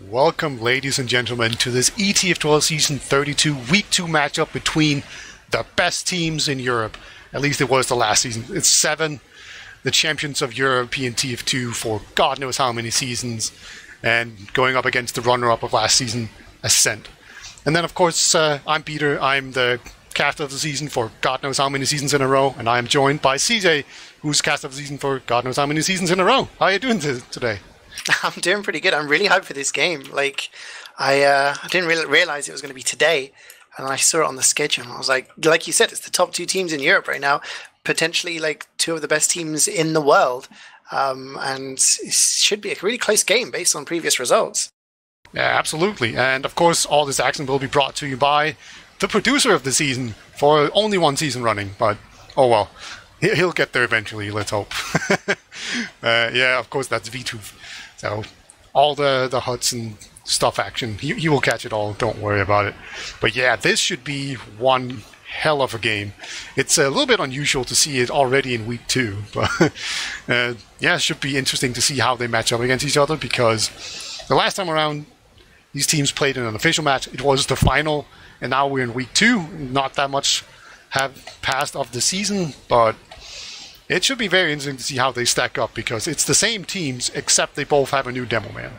Welcome, ladies and gentlemen, to this ETF2L Season 32 Week 2 matchup between the best teams in Europe. At least it was the last season. It's Se7en, the champions of European TF2 for God knows how many seasons, and going up against the runner-up of last season, Ascent. And then, of course, I'm Peter. I'm the caster of the season for God knows how many seasons in a row, and I am joined by CeeJaey, who's caster of the season for God knows how many seasons in a row. How are you doing today? I'm doing pretty good. I'm really hyped for this game. I didn't really realize it was going to be today, and I saw it on the schedule. And I was like you said, it's the top two teams in Europe right now, potentially like two of the best teams in the world, and it should be a really close game based on previous results. Yeah, absolutely. And of course, all this action will be brought to you by the producer of the season for only one season running. But oh well, he'll get there eventually. Let's hope. Yeah, of course, that's wiethoofd. So all the huts and stuff action, he will catch it all. Don't worry about it. But yeah, this should be one hell of a game. It's a little bit unusual to see it already in week 2, but yeah, it should be interesting to see how they match up against each other, because the last time around these teams played in an official match. It was the final, and now we're in week 2. Not that much have passed of the season, but it should be very interesting to see how they stack up, because it's the same teams, except they both have a new demo man.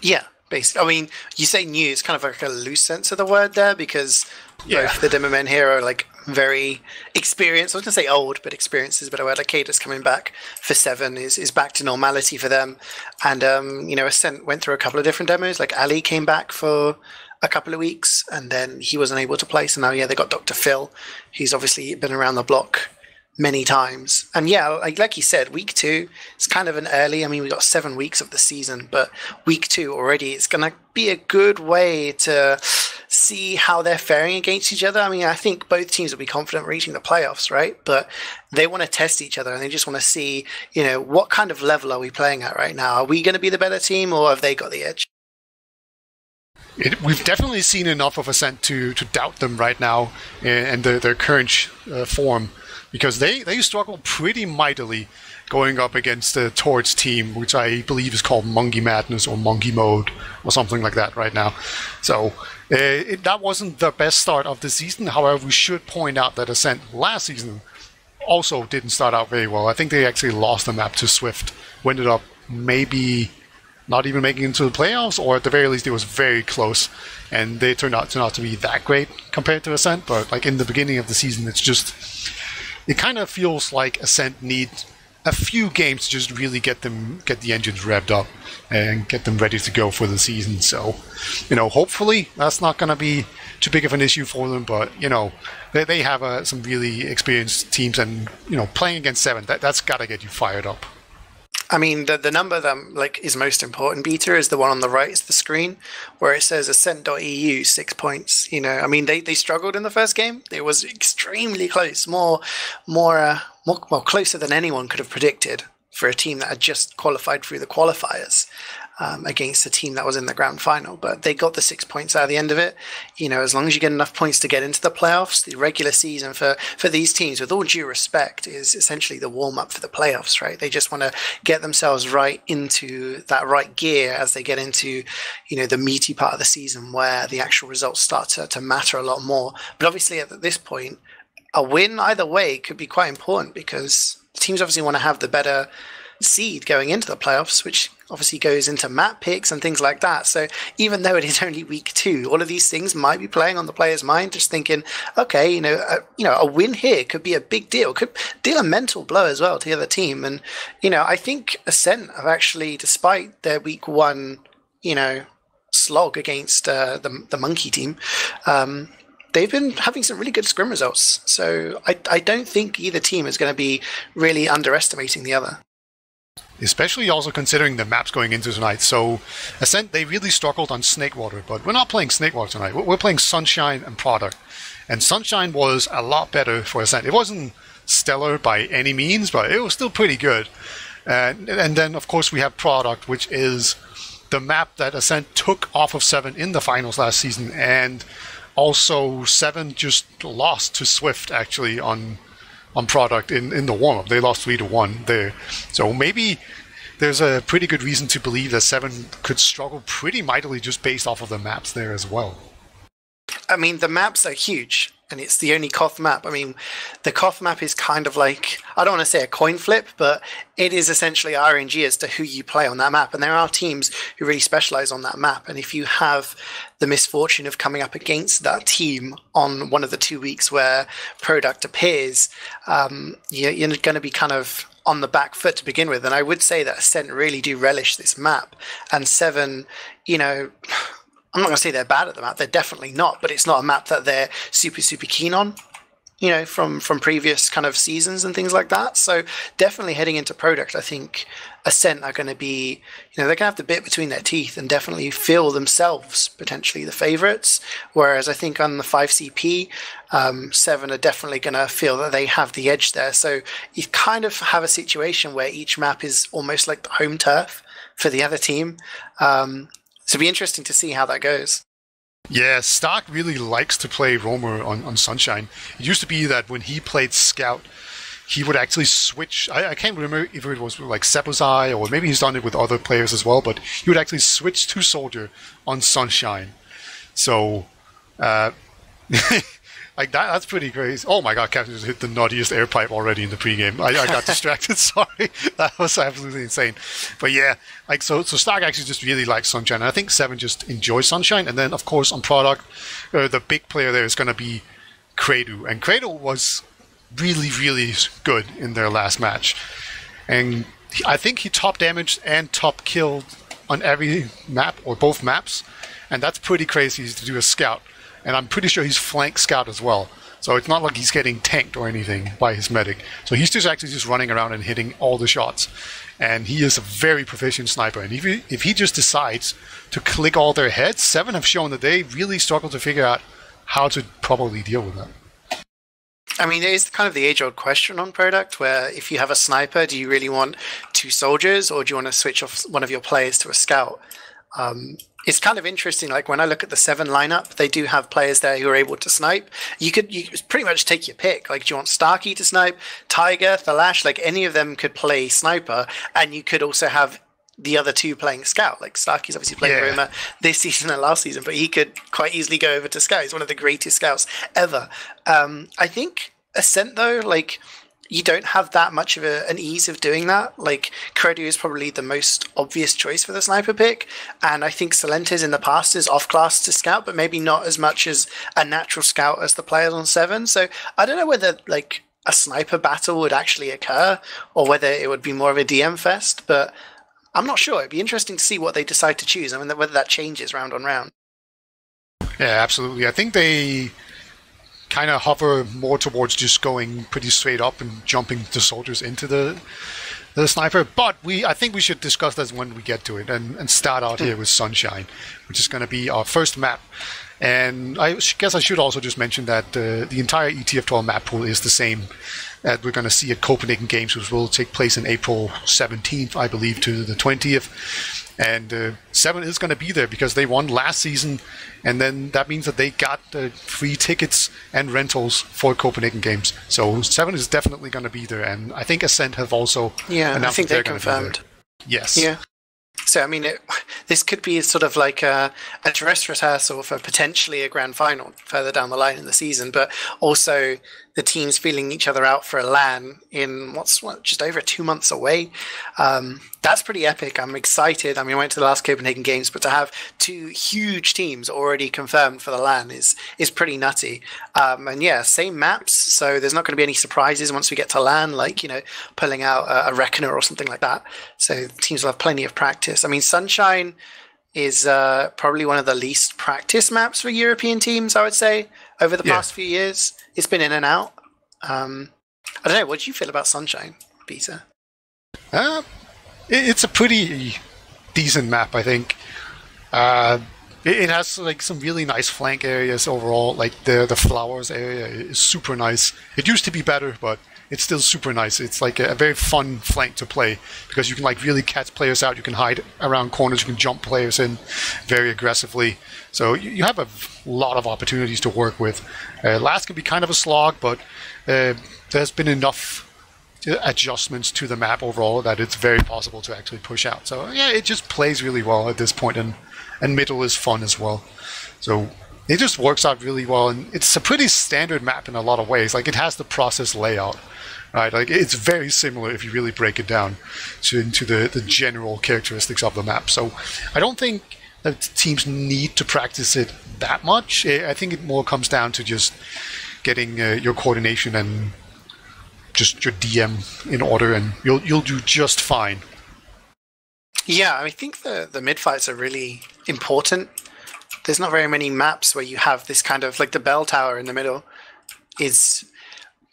Yeah, basically. I mean, you say new, it's kind of like a loose sense of the word there, because both the demo men here are like very experienced. I was going to say old, but experienced is a better word. Like Kada's coming back for Se7en is back to normality for them. And, Ascent went through a couple of different demos. Like Ali came back for a couple of weeks, and then he wasn't able to play. So now, they got Dr. Phil. He's obviously been around the block many times. And yeah, like you said, week 2 is kind of an early. I mean, we got 7 weeks of the season, but week 2 already, it's going to be a good way to see how they're faring against each other. I mean, I think both teams will be confident reaching the playoffs, right? But they want to test each other, and they just want to see, what kind of level are we playing at right now? Are we going to be the better team, or have they got the edge? We've definitely seen enough of Ascent to doubt them right now and their current form, because they struggle pretty mightily going up against the Torch team, which I believe is called Monkey Madness or Monkey Mode or something like that right now. So that wasn't the best start of the season. However, we should point out that Ascent last season also didn't start out very well. I think they actually lost the map to Swift, who ended up maybe not even making it into the playoffs, or at the very least it was very close, and they turned out to not to be that great compared to Ascent. But like in the beginning of the season, it kind of feels like Ascent needs a few games to just really get the engines revved up and get them ready to go for the season. So, hopefully that's not going to be too big of an issue for them. But they have some really experienced teams, and playing against Se7en, that's got to get you fired up. I mean, the number that is most important, Peter, is the one on the right. It's the screen where it says Ascent.EU 6 points. I mean, they struggled in the first game. It was extremely close, more closer than anyone could have predicted for a team that had just qualified through the qualifiers against a team that was in the grand final. But they got the 6 points out of the end of it. As long as you get enough points to get into the playoffs, the regular season for these teams, with all due respect, is essentially the warm-up for the playoffs, right? They just want to get themselves right into that right gear as they get into, the meaty part of the season where the actual results start to matter a lot more. But obviously at this point, a win either way could be quite important, because teams obviously want to have the better seed going into the playoffs, which obviously goes into map picks and things like that. So even though it is only week 2, all of these things might be playing on the player's mind, just thinking, okay, a win here could be a big deal, could deal a mental blow as well to the other team. And I think Ascent have actually, despite their week 1 slog against the monkey team, they've been having some really good scrim results. So I don't think either team is going to be really underestimating the other. Especially also considering the maps going into tonight. So Ascent, they really struggled on Snakewater, but we're not playing Snakewater tonight. We're playing Sunshine and Product. And Sunshine was a lot better for Ascent. It wasn't stellar by any means, but it was still pretty good. And then, of course, we have Product, which is the map that Ascent took off of Se7en in the finals last season. And also, Se7en just lost to Swift, actually, on Product in the warm-up. They lost 3-1 there. So maybe there's a pretty good reason to believe that Se7en could struggle pretty mightily just based off of the maps there as well. I mean, the maps are huge, and it's the only Koth map. I mean, the Koth map is kind of like, I don't want to say a coin flip, but it is essentially RNG as to who you play on that map. And there are teams who really specialize on that map. And if you have the misfortune of coming up against that team on one of the 2 weeks where Product appears, you're going to be kind of on the back foot to begin with. And I would say that Ascent really do relish this map. And Se7en, I'm not going to say they're bad at the map. They're definitely not, but it's not a map that they're super, super keen on, from previous kind of seasons and things like that. So definitely heading into Product, I think Ascent are going to be, they're going to have the bit between their teeth and definitely feel themselves potentially the favorites. Whereas I think on the 5CP, Se7en are definitely going to feel that they have the edge there. So you kind of have a situation where each map is almost like the home turf for the other team. So it'll be interesting to see how that goes. Yeah, Stark really likes to play Roamer on Sunshine. It used to be that when he played Scout, he would actually switch. I can't remember if it was like Se7en or maybe he's done it with other players as well, but he would actually switch to Soldier on Sunshine. So, like that's pretty crazy. Oh my god, Captain just hit the naughtiest air pipe already in the pregame. I got distracted, sorry. That was absolutely insane. But yeah, so Stark actually just really likes Sunshine. And I think Se7en just enjoys Sunshine. And then, of course, on Product, the big player there is going to be Credu. And Credu was really, really good in their last match. And I think he top damaged and top killed on every map, or both maps. And that's pretty crazy to do a Scout. And I'm pretty sure he's flank Scout as well. So it's not like he's getting tanked or anything by his medic. So he's just running around and hitting all the shots. And he is a very proficient sniper. And if he just decides to click all their heads, Se7en have shown that they really struggle to figure out how to properly deal with that. I mean, it is kind of the age-old question on Product, where if you have a sniper, do you really want 2 soldiers, or do you want to switch off one of your players to a scout? It's kind of interesting. Like when I look at the Se7en lineup, they do have players there who are able to snipe. You pretty much take your pick. Like, do you want Starkey to snipe, Tiger, Thalash? Like any of them could play sniper, and you could also have the other 2 playing scout. Like Starkey's obviously playing Roma this season and last season, but he could quite easily go over to scout. He's one of the greatest scouts ever. I think Ascent though, like, you don't have that much of an ease of doing that. Like, Credu is probably the most obvious choice for the sniper pick, and I think Solentes in the past is off-class to scout, but maybe not as much as a natural scout as the players on Se7en. So I don't know whether, like, a sniper battle would actually occur, or whether it would be more of a DM fest, but I'm not sure. It'd be interesting to see what they decide to choose. I mean, whether that changes round on round. Yeah, absolutely. I think they kind of hover more towards just going pretty straight up and jumping the soldiers into the sniper. But I think we should discuss that when we get to it, and start out here with Sunshine, which is going to be our first map. And I guess I should also just mention that the entire ETF2L map pool is the same that we're going to see at Copenhagen Games, which will take place in April 17th, I believe, to the 20th. And Se7en is going to be there because they won last season, and then that means that they got free tickets and rentals for Copenhagen Games. So Se7en is definitely going to be there, and I think Ascent have also announced I think they're they going to be there. confirmed. Yes. Yeah. So, I mean, this could be sort of like a dress rehearsal for potentially a grand final further down the line in the season, but also the teams feeling each other out for a LAN in just over 2 months away. That's pretty epic. I'm excited. I mean, I went to the last Copenhagen Games, but to have 2 huge teams already confirmed for the LAN is pretty nutty. And yeah, same maps, so there's not going to be any surprises once we get to LAN, like, pulling out a Reckoner or something like that. So teams will have plenty of practice. I mean, Sunshine is probably one of the least practice maps for European teams, I would say, over the past few years. It's been in and out. I don't know. What do you feel about Sunshine, Peter? It's a pretty decent map, I think. It has like some really nice flank areas overall. Like the flowers area is super nice. It used to be better, but it's still super nice. It's like a very fun flank to play because you can like really catch players out. You can hide around corners. You can jump players in very aggressively. So you have a lot of opportunities to work with. Last can be kind of a slog, but there's been enough adjustments to the map overall that it's very possible to actually push out. So yeah, it just plays really well at this point, and middle is fun as well. So it just works out really well, and it's a pretty standard map in a lot of ways. Like, it has the process layout, right? Like, it's very similar if you really break it down into the general characteristics of the map. So I don't think that teams need to practice it that much. I think it more comes down to just getting your coordination and just your DM in order, and you'll do just fine. Yeah, I think the mid fights are really important. There's not very many maps where you have this kind of, like, the bell tower in the middle is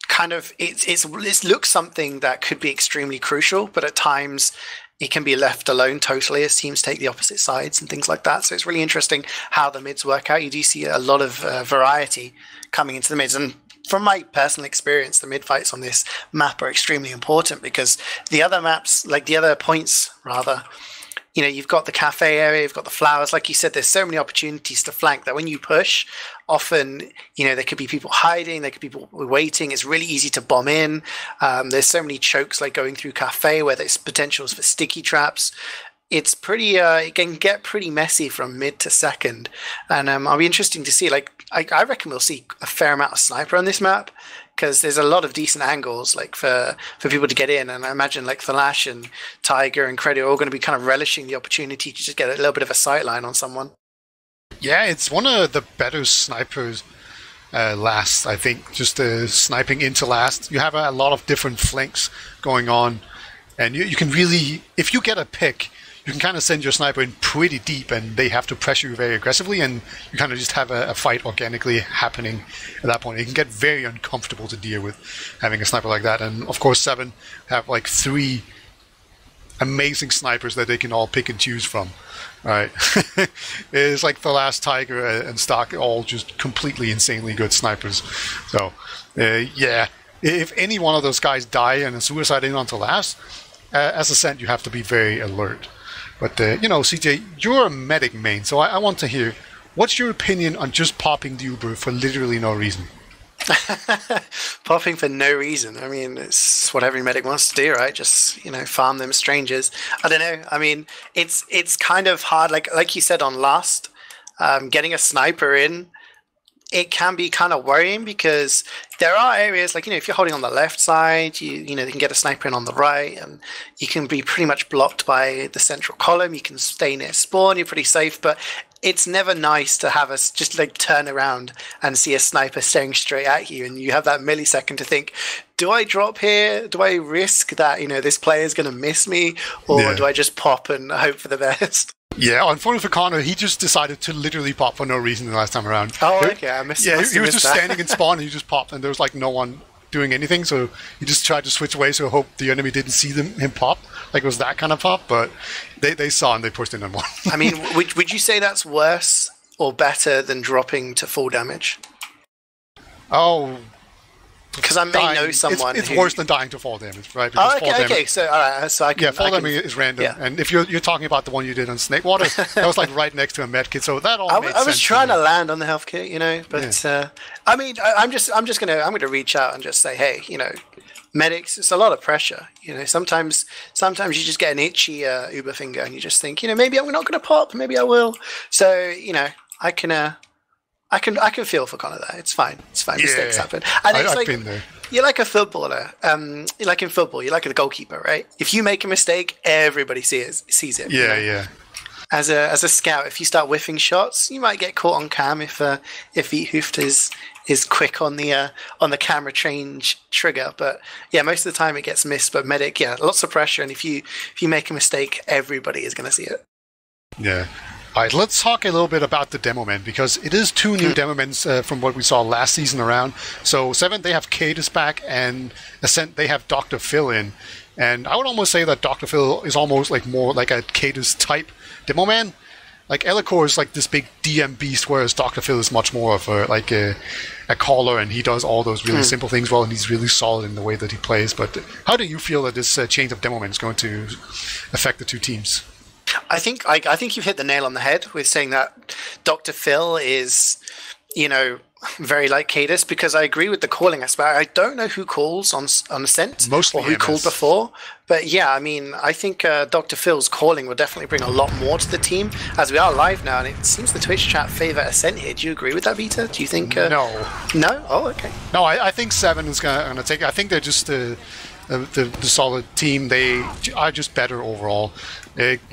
kind of, it looks something that could be extremely crucial, but at times it can be left alone totally as teams take the opposite sides and things like that. So it's really interesting how the mids work out. You do see a lot of variety coming into the mids, and from my personal experience, the mid fights on this map are extremely important because the other maps, like the other points rather, you've got the cafe area, you've got the flowers. Like you said, there's so many opportunities to flank that when you push, often, there could be people hiding, there could be people waiting. It's really easy to bomb in. There's so many chokes like going through cafe where there's potentials for sticky traps. It's pretty, it can get pretty messy from mid to second. And I'll be interesting to see, like, I reckon we'll see a fair amount of sniper on this map because there's a lot of decent angles, like, for people to get in. And I imagine, like, Thalash and Tiger and Credit are all going to be kind of relishing the opportunity to just get a little bit of a sight line on someone. Yeah, it's one of the better snipers last, I think, just sniping into last. You have a lot of different flanks going on, and you can really, if you get a pick, you can kind of send your sniper in pretty deep, and they have to pressure you very aggressively, and you kind of just have a fight organically happening at that point. It can get very uncomfortable to deal with having a sniper like that. And of course, Se7en have like 3 amazing snipers that they can all pick and choose from. Right? It's like the last Tiger and Stock, all just completely insanely good snipers. So, yeah, if any one of those guys die and a suicide in onto last, as Ascent, you have to be very alert. But, CeeJaey, you're a medic main, so I want to hear, what's your opinion on just popping the Uber for literally no reason? Popping for no reason. I mean, it's what every medic wants to do, right? Just, farm them strangers. I don't know. I mean, it's kind of hard. Like you said on last, getting a sniper in, it can be kind of worrying because there are areas like, if you're holding on the left side, they can get a sniper in on the right, and you can be pretty much blocked by the central column. You can stay near spawn, you're pretty safe, but it's never nice to have us just like turn around and see a sniper staring straight at you, and you have that millisecond to think, do I drop here? Do I risk that, this player is going to miss me, or do I just pop and hope for the best? Yeah, unfortunately for Connor, he just decided to literally pop for no reason the last time around. Oh, okay, I missed. Yeah, he was just standing in spawn and he just popped, and there was like no one doing anything, so he just tried to switch away so hope the enemy didn't see him pop. Like, it was that kind of pop, but they saw and they pushed in on one. I mean, would you say that's worse or better than dropping to full damage? Oh, because I may know someone. It's worse than dying to fall damage, right? Because okay. So, all right. So I can. Yeah, fall damage is random. Yeah. And if you're talking about the one you did on Snakewater, that was like right next to a med kit. So that all made sense. I was trying to land on the health kit, but I mean, I'm gonna reach out and just say, hey, medics, it's a lot of pressure. Sometimes you just get an itchy Uber finger, and you just think, maybe I'm not gonna pop, maybe I will. So, I can feel for Connor there. It's fine. Yeah. Mistakes happen. And I've been there. You're like a footballer. Like in football, you're like a goalkeeper, right? If you make a mistake, everybody sees it. Yeah. As a scout, if you start whiffing shots, you might get caught on cam if wiethoofd is quick on the camera change trigger. But yeah, most of the time it gets missed. But medic, lots of pressure, and if you make a mistake, everybody is going to see it. Yeah. All right, let's talk a little bit about the demo men, because it is 2 new demo men from what we saw last season around. So Se7en, they have Cadus back, and Ascent, they have Dr. Phil in. And I would almost say that Dr. Phil is almost like more like a Cadus type demo man. Like, Elikor is like this big DM beast, whereas Dr. Phil is much more of a caller, and he does all those really simple things well, and he's really solid in the way that he plays. But how do you feel that this change of demo men is going to affect the 2 teams? I think you've hit the nail on the head with saying that Dr. Phil is, very like Cadis, because I agree with the calling aspect. I don't know who calls on Ascent Mostly or who AMS. called before, but yeah, I mean, I think Dr. Phil's calling will definitely bring a lot more to the team, as we are live now, and it seems the Twitch chat favour Ascent here. Do you agree with that, Vita? Do you think? No. No? Oh, okay. No, I think Se7en is going to take it. I think they're just the solid team. They are just better overall.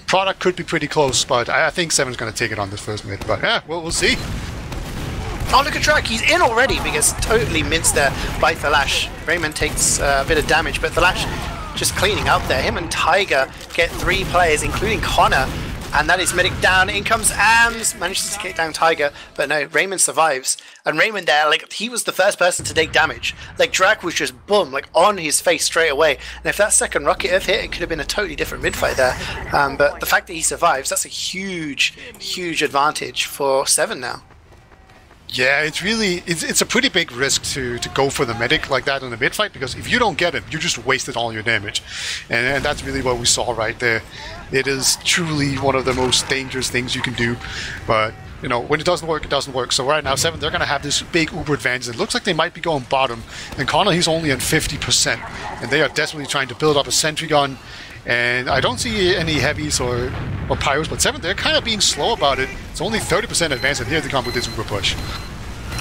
Product could be pretty close, but I think Se7en is going to take it on this first mid. But yeah, we'll see. Oh, look at Drac, he's in already because totally minced there by Thalash. Raymond takes a bit of damage, but Thalash just cleaning up there. Him and Tiger get 3 players, including Connor, and that is medic down. In comes Ams, manages to kick down Tiger, but no, Raymond survives. And Raymond there, like, he was the first person to take damage. Like, Drac was just, boom, like, on his face straight away. And if that second rocket had hit, it could have been a totally different mid-fight there. But the fact that he survives, that's a huge, huge advantage for Se7en now. Yeah, it's a pretty big risk to go for the medic like that in a mid fight, because if you don't get it, you just wasted all your damage, and that's really what we saw right there. It is truly one of the most dangerous things you can do, but you know, when it doesn't work, it doesn't work. So right now, Se7en, they're going to have this big uber advantage. It looks like they might be going bottom, and Connor, he's only on 50%, and they are desperately trying to build up a sentry gun. And I don't see any heavies or pyros, but Se7en, they're kind of being slow about it. It's only 30% advance, and here they come with this uber push.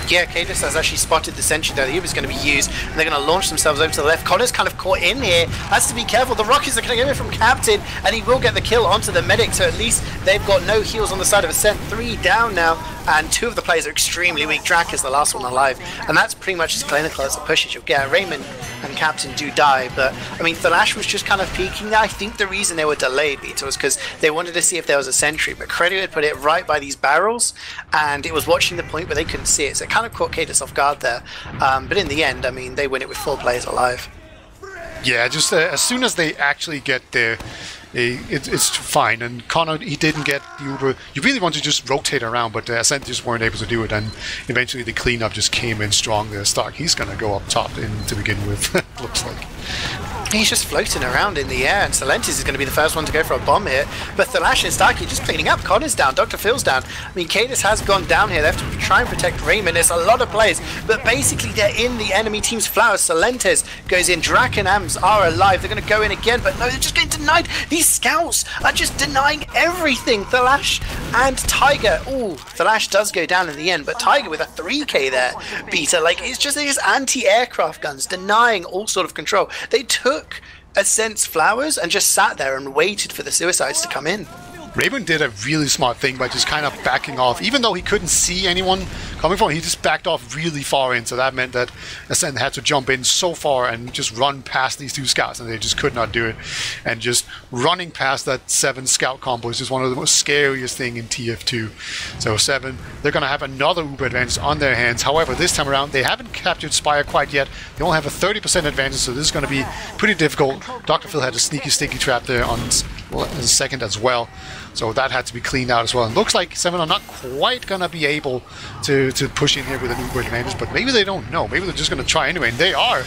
Yeah, Cadis has actually spotted the sentry there. The Uber's going to be used, and they're going to launch themselves over to the left. Connor's kind of caught in here. Has to be careful. The Rockets are going to get it from Captain, and he will get the kill onto the medic, so at least they've got no heals on the side of Ascent. 3 down now, and 2 of the players are extremely weak. Drac is the last one alive, and that's pretty much as clinical as the pushes you'll get. Raymond and Captain do die, but I mean, Thalash was just kind of peeking there. I think the reason they were delayed, Vito, was because they wanted to see if there was a sentry, but Credit had put it right by these barrels, and it was watching the point, but they couldn't see it, so it kind of caught Cadis off guard there. But in the end, I mean, they win it with 4 players alive. Yeah, just as soon as they actually get there, it's fine. And Connor, he didn't get the Uber. You really want to just rotate around, but Ascent just weren't able to do it, and eventually the cleanup just came in strong there. Stark, he's going to go up top to begin with, looks like. He's just floating around in the air, and Solentis is going to be the first one to go for a bomb here. But Thalash and Starkey just cleaning up. Connor's down, Dr. Phil's down. I mean, Cadis has gone down here. They have to try and protect Raymond. There's a lot of players, but basically they're in the enemy team's flowers. Solentis goes in. Drac and Ams are alive. They're going to go in again, but no, they're just getting denied. These scouts are just denying everything. Thalash and Tiger. Ooh, Thalash does go down in the end, but Tiger with a 3k there, Beta. Like, it's just these anti-aircraft guns denying all sort of control. They took Ascent's flowers and just sat there and waited for the suicides to come in. Raymond did a really smart thing by just kind of backing off. Even though he couldn't see anyone coming from him, he just backed off really far in, so that meant that Ascent had to jump in so far and just run past these 2 scouts, and they just could not do it. And just running past that 7 scout combo is just one of the most scariest thing in TF2. So Se7en, they're going to have another Uber advantage on their hands. However, this time around, they haven't captured Spire quite yet. They only have a 30% advantage, so this is going to be pretty difficult. Dr. Phil had a sneaky sticky trap there on the second as well. So that had to be cleaned out as well. And looks like Se7en are not quite going to be able to push in here with an Uber advantage, but maybe they don't know. Maybe they're just going to try anyway, and they are.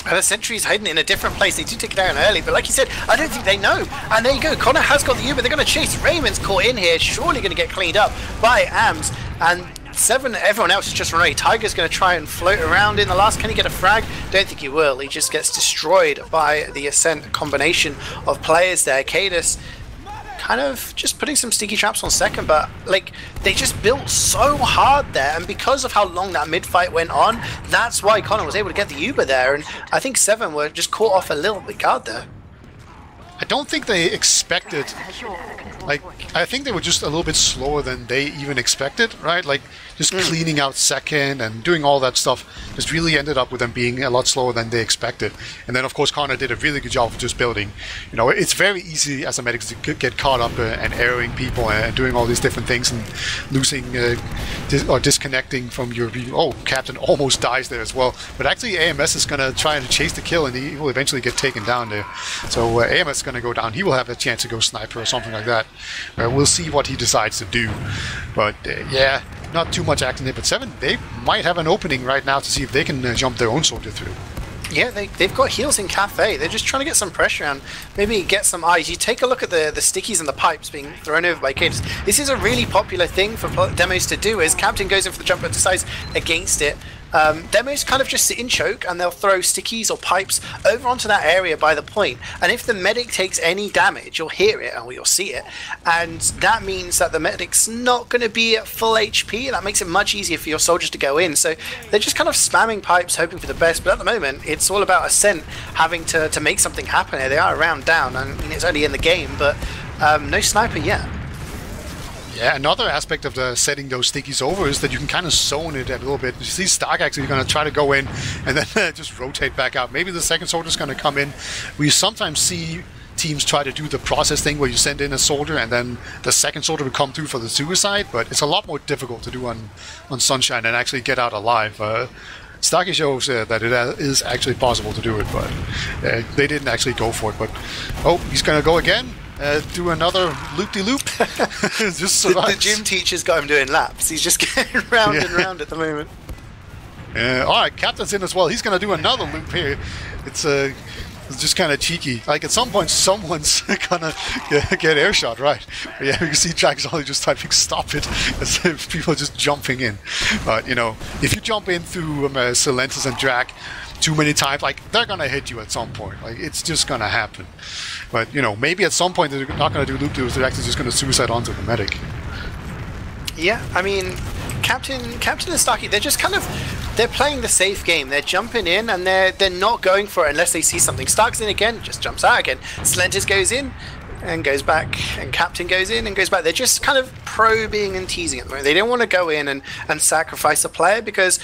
And the sentry's hiding in a different place. They do take it down early, but like you said, I don't think they know. And there you go. Connor has got the Uber. They're going to chase. Raymond's caught in here. Surely going to get cleaned up by Ams. And Se7en, everyone else is just running away. Tiger's going to try and float around in the last. Can he get a frag? Don't think he will. He just gets destroyed by the Ascent combination of players there. Cadis kind of just putting some sticky traps on second, but like, they just built so hard there, and because of how long that mid fight went on, that's why Connor was able to get the Uber there, and I think Se7en were just caught off a little bit guard there. I don't think they expected, like, I think they were just a little bit slower than they even expected, right? Like, just cleaning out second and doing all that stuff just really ended up with them being a lot slower than they expected. And then, of course, Connor did a really good job of just building. You know, it's very easy as a medic to get caught up and arrowing people and doing all these different things and losing or disconnecting from your view. Oh, Captain almost dies there as well. But actually, AMS is going to try and chase the kill, and he will eventually get taken down there. So AMS is going to go down. He will have a chance to go sniper or something like that. We'll see what he decides to do. But yeah, not too much acting there. But Se7en, they might have an opening right now to see if they can jump their own soldier through. Yeah, they've got heals in Cafe. They're just trying to get some pressure on, maybe get some eyes. You take a look at the stickies and the pipes being thrown over by Cadis. This is a really popular thing for demos to do, is Captain goes in for the jump but decides against it. Demos kind of just sit in choke and they'll throw stickies or pipes over onto that area by the point, and if the medic takes any damage, you'll hear it or you'll see it, and that means that the medic's not going to be at full HP. That makes it much easier for your soldiers to go in, so they're just kind of spamming pipes hoping for the best. But at the moment it's all about Ascent having to make something happen here. They are a round down, I mean it's only in the game, but no sniper yet. Yeah, another aspect of the setting those stickies over is that you can kind of zone it a little bit. You see Stark actually going to try to go in and then just rotate back out. Maybe the second soldier's going to come in. We sometimes see teams try to do the process thing where you send in a soldier and then the second soldier will come through for the suicide, but it's a lot more difficult to do on Sunshine and actually get out alive. Starkey shows that it is actually possible to do it, but they didn't actually go for it. But oh, he's going to go again. Do another loop-de-loop. Just the gym teacher's got him doing laps. He's just getting round and round at the moment. Alright, Captain's in as well. He's going to do another loop here. It's just kind of cheeky. Like at some point, someone's going to get airshot, right? But yeah, you can see Jack's only just typing stop it as if people are just jumping in. But, you know, if you jump in through Se7en and Jack too many times, like they're going to hit you at some point. Like it's just going to happen. But, you know, maybe at some point they're not going to do loop-de-loops, they're actually just going to suicide onto the medic. Yeah, I mean, Captain and Starkey, they're just kind of, they're playing the safe game. They're jumping in and they're not going for it unless they see something. Stark's in again, just jumps out again. Se7en goes in and goes back, and Captain goes in and goes back. They're just kind of probing and teasing at the moment. They don't want to go in and sacrifice a player, because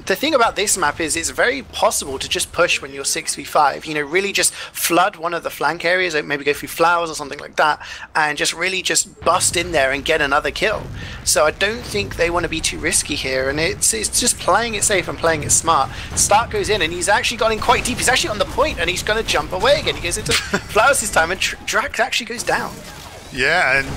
the thing about this map is it's very possible to just push when you're 6v5, you know, really just flood one of the flank areas, like maybe go through flowers or something like that, and just really just bust in there and get another kill. So I don't think they want to be too risky here, and it's just playing it safe and playing it smart. Stark goes in and he's actually gone in quite deep. He's actually on the point and he's going to jump away again. He goes into flowers this time and Drax actually goes down. Yeah, and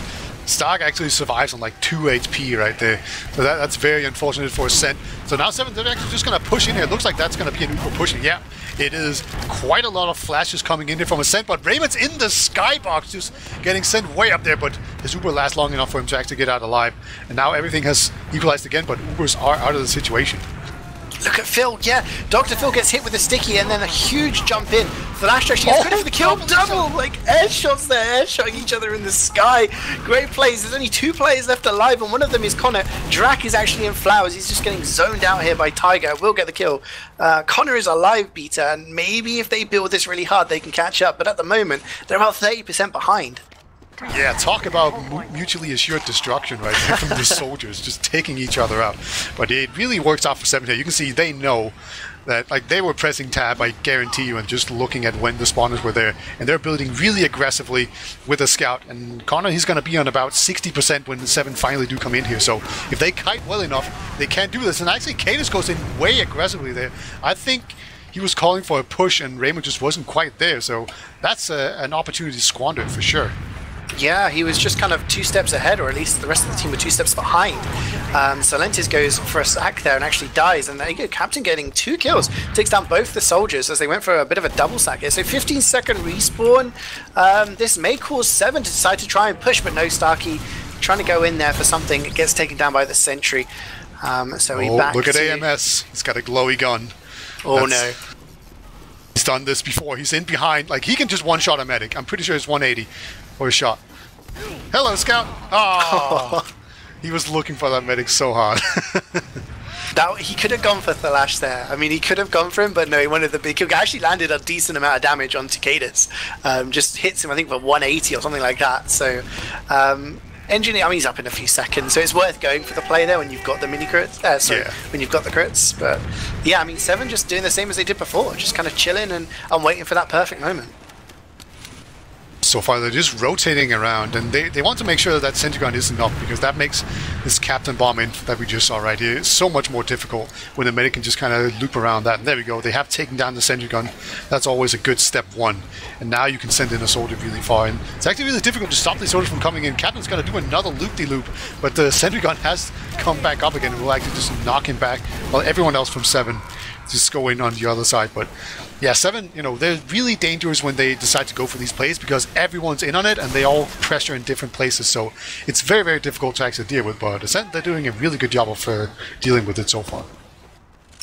Stark actually survives on like 2 HP right there. So that's very unfortunate for Ascent. So now Se7en, they're actually just going to push in here. It looks like that's going to be an Uber pushing. Yeah, it is quite a lot of flashes coming in here from Ascent, but Raymond's in the skybox just getting sent way up there, but his Uber lasts long enough for him to actually get out alive. And now everything has equalized again, but Ubers are out of the situation. Look at Phil, yeah. Dr. Phil gets hit with a sticky and then a huge jump in. Flash actually gets credit for the kill. Double! Like air shots there, air shotting each other in the sky. Great plays. There's only 2 players left alive, and one of them is Connor. Drac is actually in flowers. He's just getting zoned out here by Tiger. Will get the kill. Connor is a live beater, and maybe if they build this really hard, they can catch up. But at the moment, they're about 30% behind. Yeah, talk about mutually assured destruction right there from the soldiers, just taking each other out. But it really works out for Se7en here. You can see they know that, like, they were pressing tab, I guarantee you, and just looking at when the spawners were there. And they're building really aggressively with a scout. And Connor, he's going to be on about 60% when the Se7en finally do come in here. So if they kite well enough, they can do this. And actually, Cadis goes in way aggressively there. I think he was calling for a push, and Raymond just wasn't quite there. So that's an opportunity squandered for sure. Yeah, he was just kind of 2 steps ahead, or at least the rest of the team were 2 steps behind. Se7en goes for a sack there and actually dies, and there you go, Captain getting 2 kills. Takes down both the soldiers as they went for a bit of a double sack here. So 15-second respawn. This may cause Se7en to decide to try and push, but no, Starkey trying to go in there for something. It gets taken down by the sentry. So he back look at AMS. He's got a glowy gun. Oh no. He's done this before. He's in behind. Like, he can just one-shot a medic. I'm pretty sure it's 180 for a shot. Hello, Scout. Oh, he was looking for that medic so hard. He could have gone for Thalash there. I mean, he could have gone for him, but no, he wanted the big kill. He actually landed a decent amount of damage on Cadis. Just hits him, I think, for 180 or something like that. So, Engineer, I mean, he's up in a few seconds, so it's worth going for the play there when you've got the mini crits. When you've got the crits. But yeah, I mean, Se7en just doing the same as they did before, just kind of chilling and waiting for that perfect moment. So far, they're just rotating around, and they want to make sure that sentry gun isn't up, because that makes this captain bombing that we just saw right here so much more difficult when the medic can just kind of loop around that. And there we go. They have taken down the sentry gun. That's always a good step 1. And now you can send in a soldier really far. And it's actually really difficult to stop these soldiers from coming in. Captain's going to do another loop-de-loop, but the sentry gun has come back up again and will actually just knock him back, while everyone else from Se7en just go in on the other side. But yeah, Se7en, they're really dangerous when they decide to go for these plays because everyone's in on it and they all pressure in different places. So it's very, very difficult to actually deal with. But Ascent, they're doing a really good job of dealing with it so far.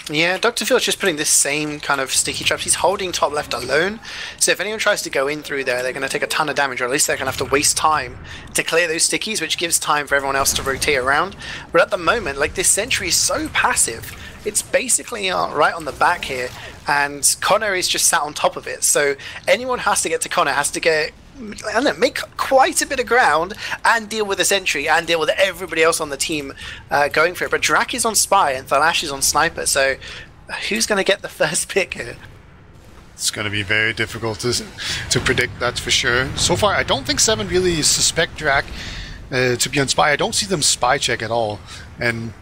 Yeah, Dr. Phil's just putting this same kind of sticky traps. He's holding top left alone. So if anyone tries to go in through there, they're going to take a ton of damage, or at least they're going to have to waste time to clear those stickies, which gives time for everyone else to rotate around. But at the moment, like, this sentry is so passive. It's basically right on the back here, and Connor is just sat on top of it. So anyone has to get to Connor, has to get, I don't know, make quite a bit of ground and deal with the sentry and deal with everybody else on the team going for it. But Drak is on Spy and Thalash is on Sniper, so who's going to get the first pick here? It's going to be very difficult to predict, that's for sure. So far, I don't think Se7en really suspect Drak to be on Spy. I don't see them spy check at all. And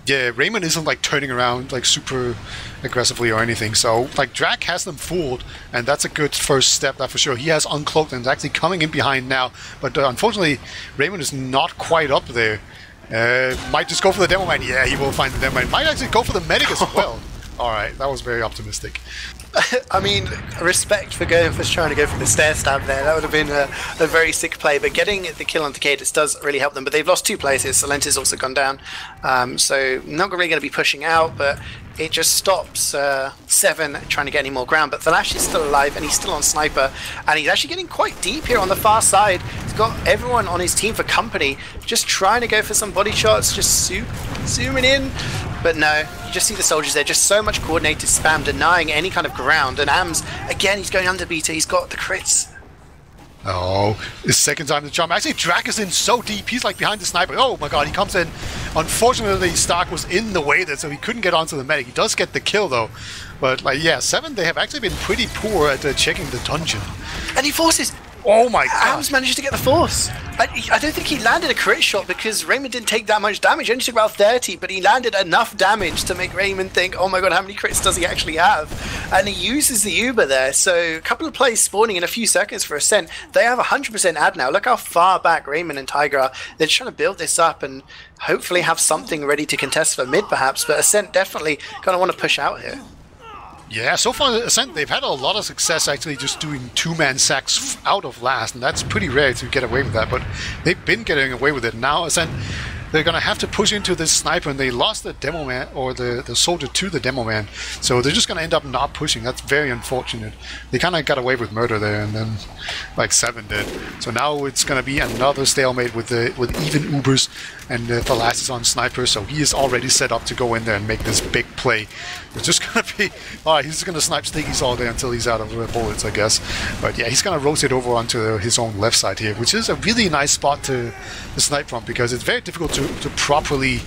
yeah, Raymond isn't like turning around like super aggressively or anything. So like Drak has them fooled, and that's a good first step, that for sure. He has uncloaked and is actually coming in behind now. But unfortunately, Raymond is not quite up there. Might just go for the demo man. Yeah, he will find the demo man. Might actually go for the medic as well. All right, that was very optimistic. I mean, respect for trying to go for the stair stab there. That would have been a very sick play. But getting the kill on Cadis does really help them. But they've lost 2 places. Se7en's also gone down. So not really going to be pushing out, but it just stops Se7en trying to get any more ground. But Thalash is still alive, and he's still on Sniper. And he's actually getting quite deep here on the far side. He's got everyone on his team for company, just trying to go for some body shots, just zooming in. But no, you just see the soldiers there, just so much coordinated spam, denying any kind of ground. And Ams, again, he's going under beater, he's got the crits. Oh, his second time to jump. Actually, Drak is in so deep, he's like behind the sniper. Oh my god, he comes in. Unfortunately, Stark was in the way there, so he couldn't get onto the medic. He does get the kill though. But like, yeah, Se7en, they have actually been pretty poor at checking the dungeon. And he forces... Oh my god. Ams managed to get the force. I don't think he landed a crit shot because Raymond didn't take that much damage. He only took about 30, but he landed enough damage to make Raymond think, oh my god, how many crits does he actually have? And he uses the Uber there. So a couple of plays spawning in a few seconds for Ascent. They have 100% ad now. Look how far back Raymond and Tiger are. They're trying to build this up and hopefully have something ready to contest for mid perhaps. But Ascent definitely kind of want to push out here. Yeah, so far Ascent, they've had a lot of success actually just doing 2-man sacks out of last, and that's pretty rare to get away with that, but they've been getting away with it. Now Ascent, they're going to have to push into this sniper, and they lost the demo man, or the soldier to the demo man, so they're just going to end up not pushing. That's very unfortunate. They kind of got away with murder there, and then like Se7en did. So now it's going to be another stalemate with even Ubers, and the last is on sniper, so he is already set up to go in there and make this big play. It's just going to be, alright, he's just going to snipe stickies all day until he's out of bullets, I guess. But yeah, he's going to rotate over onto his own left side here, which is a really nice spot to snipe from, because it's very difficult to properly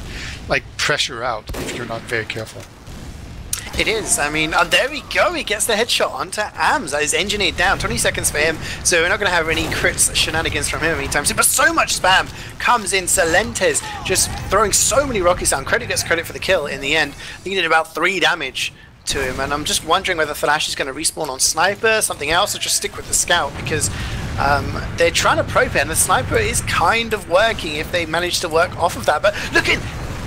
like pressure out if you're not very careful. It is. I mean, there we go. He gets the headshot onto Ams. That is engineered down. 20 seconds for him. So we're not going to have any crits shenanigans from him anytime soon. But so much spam comes in. Se7en just throwing so many rockets down. Credit gets credit for the kill in the end. I think he did about 3 damage to him. And I'm just wondering whether Thalash is going to respawn on Sniper, something else, or just stick with the Scout. Because they're trying to probe it. And the Sniper is kind of working if they manage to work off of that. But look in!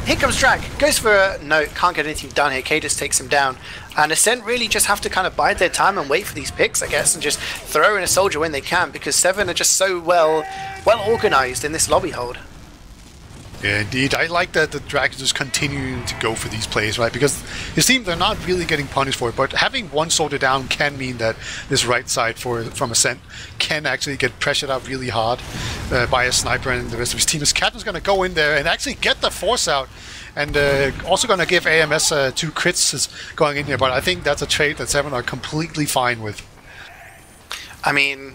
Here comes Drak, goes for a... No, can't get anything done here. Cadis takes him down. And Ascent really just have to kind of bide their time and wait for these picks, I guess, and just throw in a soldier when they can, because Se7en are just so well organized in this lobby hold. Yeah, indeed. I like that the Drak is just continuing to go for these plays, right? Because his team, they're not really getting punished for it, but having one soldier down can mean that this right side from Ascent can actually get pressured out really hard by a sniper and the rest of his team. His Captain's going to go in there and actually get the force out, and also going to give AMS 2 crits going in here, but I think that's a trade that Se7en are completely fine with. I mean,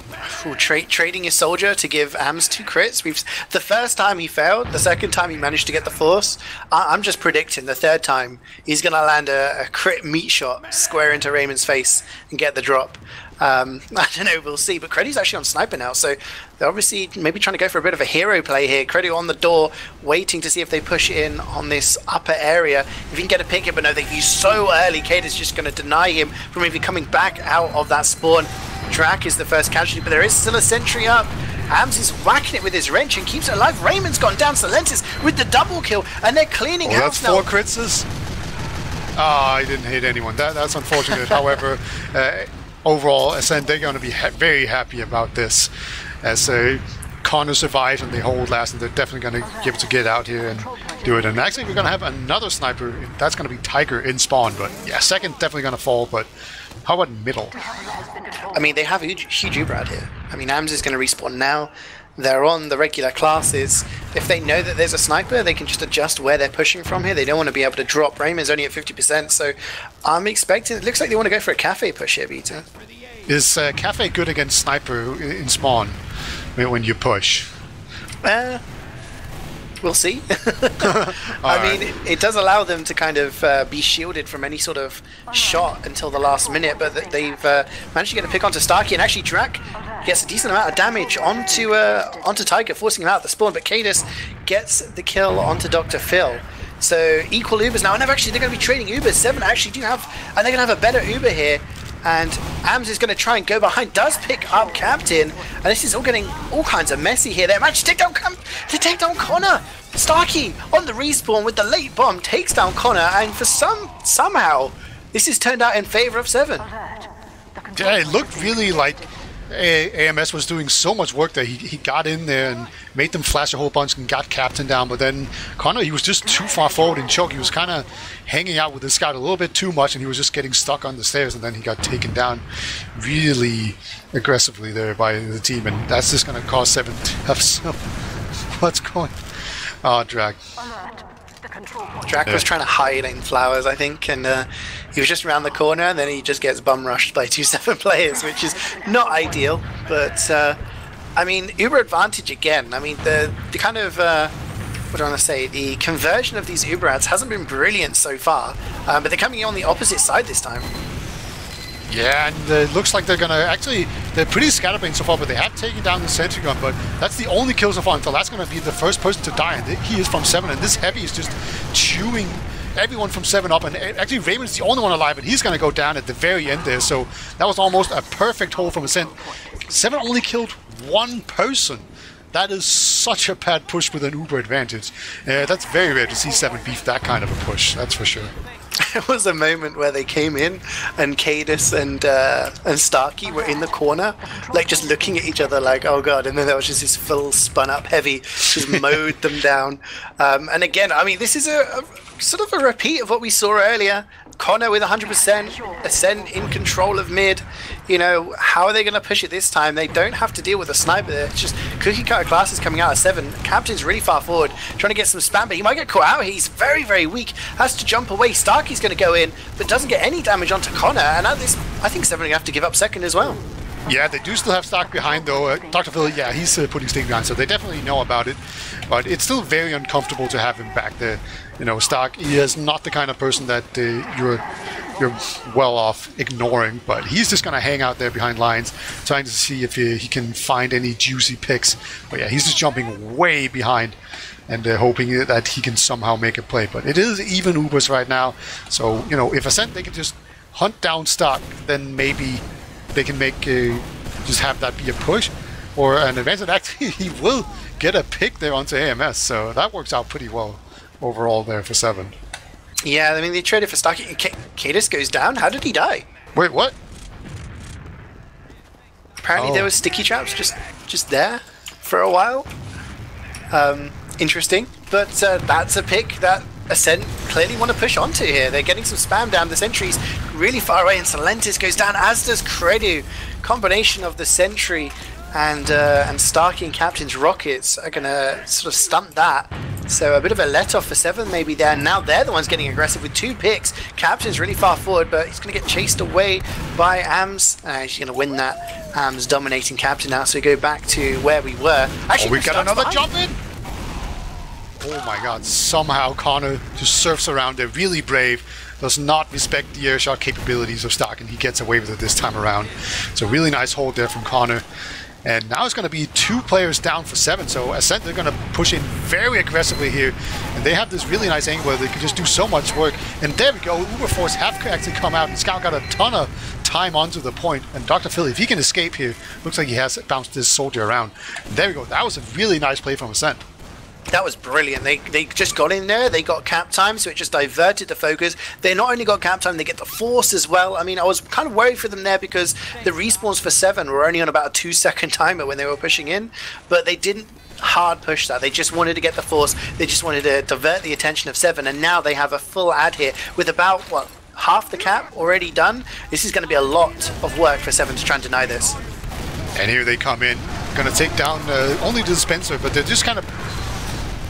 trading his soldier to give Ams 2 crits. The first time he failed, the second time he managed to get the force. I'm just predicting the third time he's going to land a crit meat shot square into Raymond's face and get the drop. I don't know, we'll see. But Creddy's actually on Sniper now, so they're obviously maybe trying to go for a bit of a hero play here. Creddy on the door, waiting to see if they push in on this upper area. If he can get a pick it, but no, they've used so early. Cade is just going to deny him from even coming back out of that spawn. Drak is the first casualty, but there is still a sentry up. Ams is whacking it with his wrench and keeps it alive. Raymond's gone down. Se7en with the double kill, and they're cleaning house now. That's 4 crits. I didn't hit anyone. That's unfortunate. However, overall, Ascent, they're going to be very happy about this. As Connor survives and they hold last, and they're definitely going to be able to get out here and do it. And actually, we're going to have another sniper. That's going to be Tiger in spawn. But yeah, second definitely going to fall. But how about middle? I mean, they have a huge Uber out here. I mean, AMS is going to respawn now. They're on the regular classes. If they know that there's a sniper, they can just adjust where they're pushing from here. They don't want to be able to drop. Raymond's only at 50%, so I'm expecting... It looks like they want to go for a cafe push here, Beta. Is cafe good against sniper in spawn when you push? We'll see. I mean, it does allow them to kind of be shielded from any sort of shot until the last minute, but they've managed to get a pick onto Starkey, and actually Drac gets a decent amount of damage onto Tiger, forcing him out of the spawn, but Cadis gets the kill onto Dr. Phil. So equal Ubers now, and they're going to be trading Ubers. Se7en actually do have, and they're going to have a better Uber here. And AMS is going to try and go behind, does pick up Captain, and this is all getting all kinds of messy here. They managed to take down Connor. Starkey on the respawn with the late bomb takes down Connor, and for somehow this has turned out in favor of Se7en. Yeah, it looked really like AMS was doing so much work there. He got in there and made them flash a whole bunch and got Captain down, but then Connor, he was just too far forward in choke. He was kind of hanging out with the scout a little bit too much, and he was just getting stuck on the stairs, and then he got taken down really aggressively there by the team, and that's just going to cause Se7en to have some... What's going on? Oh, Drac. Drac was trying to hide in flowers, I think, and he was just around the corner, and then he just gets bum rushed by 2 Se7en players, which is not ideal. But I mean, Uber advantage again. I mean, the kind of what do I want to say? The conversion of these Uber ads hasn't been brilliant so far, but they're coming in on the opposite side this time. Yeah, and it looks like they're going to actually... They're pretty scatterbrained so far, but they have taken down the sentry gun, but that's the only kill so far until that's going to be the first person to die, and he is from Se7en, and this heavy is just chewing everyone from Se7en up, and actually Raymond's the only one alive, and he's going to go down at the very end there, so that was almost a perfect hold from Ascent. Se7en only killed one person. That is such a bad push with an Uber advantage. That's very rare to see Se7en beef that kind of a push, that's for sure. There was a moment where they came in and Cadis and Starkey were in the corner, like just looking at each other like, oh god, and then there was just this full spun up heavy, just mowed them down. And again, I mean, this is a sort of a repeat of what we saw earlier. Connor with 100%, Ascent in control of mid. You know, how are they going to push it this time? They don't have to deal with a sniper there. It's just cookie cutter classes coming out of Se7en. Captain's really far forward, trying to get some spam, but he might get caught out. He's very, very weak. Has to jump away. Starkey's going to go in, but doesn't get any damage onto Connor. And at this, I think Se7en are going to have to give up second as well. Yeah, they do still have Stark behind, though. Dr. Phil, yeah, he's putting Sting behind, so they definitely know about it. But it's still very uncomfortable to have him back there. You know, Stark, he is not the kind of person that you're well off ignoring, but he's just going to hang out there behind lines, trying to see if he can find any juicy picks. But yeah, he's just jumping way behind and hoping that he can somehow make a play. But it is even Ubers right now, so, you know, if Ascent, they can just hunt down Stark, then maybe they can make just have that be a push or an advance, and actually he will get a pick there onto AMS, so that works out pretty well overall there for Se7en. Yeah, I mean, they traded for Starkey. Cadis goes down. How did he die? Wait, what? Apparently there was sticky traps just there for a while. Interesting, but that's a pick that Ascent clearly want to push onto here. They're getting some spam down. The sentry's really far away, and Solentis goes down, as does Credu. Combination of the sentry and Starkey and Captain's rockets are going to sort of stunt that. So a bit of a let-off for Se7en maybe there. Now they're the ones getting aggressive with 2 picks. Captain's really far forward, but he's going to get chased away by AMS. He's going to win that. AMS dominating Captain now, so we go back to where we were. Actually, we got another jump in? Oh my god, somehow Connor just surfs around there, really brave, does not respect the airshot capabilities of Stark, and he gets away with it this time around. So really nice hold there from Connor. And now it's going to be 2 players down for Se7en, so Ascent, they're going to push in very aggressively here. And they have this really nice angle where they can just do so much work. And there we go, Uberforce have actually come out, and Scout got a ton of time onto the point. And Dr. Phil, if he can escape here, looks like he has bounced this soldier around. And there we go, that was a really nice play from Ascent. That was brilliant. They just got in there. They got cap time, so it just diverted the focus. They not only got cap time, they get the force as well. I mean, I was kind of worried for them there because the respawns for Se7en were only on about a 2-second timer when they were pushing in, but they didn't hard push that. They just wanted to get the force. They just wanted to divert the attention of Se7en, and now they have a full ad here with about, what, half the cap already done. This is going to be a lot of work for Se7en to try and deny this. And here they come in, going to take down only the dispenser, but they're just kind of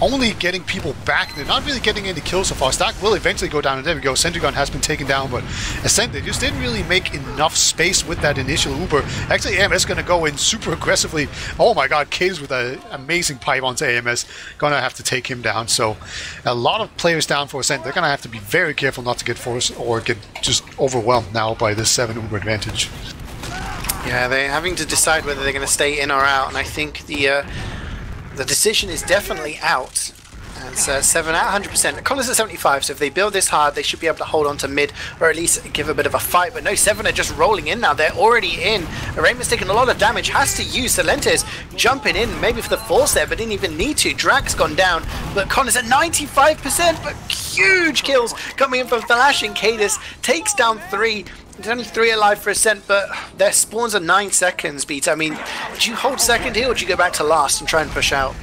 only getting people back. They're not really getting any kills so far. Stock will eventually go down, and there we go. Sentry gun has been taken down, but Ascent, they just didn't really make enough space with that initial Uber. Actually, AMS going to go in super aggressively. Oh my god, Case with an amazing pipe onto AMS. Going to have to take him down. So a lot of players down for Ascent. They're going to have to be very careful not to get forced or get just overwhelmed now by this 7 Uber advantage. Yeah, they're having to decide whether they're going to stay in or out, and I think the decision is definitely out. And so Se7en at 100%. Connor's at 75, so if they build this hard, they should be able to hold on to mid, or at least give a bit of a fight. But no, Se7en are just rolling in now. They're already in. Raymond's taking a lot of damage, has to use Se7en jumping in, maybe for the force there, but didn't even need to. Drag's gone down, but Connor's at 95%, but huge kills coming in from Thalash, and Cadus takes down 3. There's only 3 alive for Ascent, but their spawns are 9 seconds, Beat. I mean, do you hold second here, or do you go back to last and try and push out?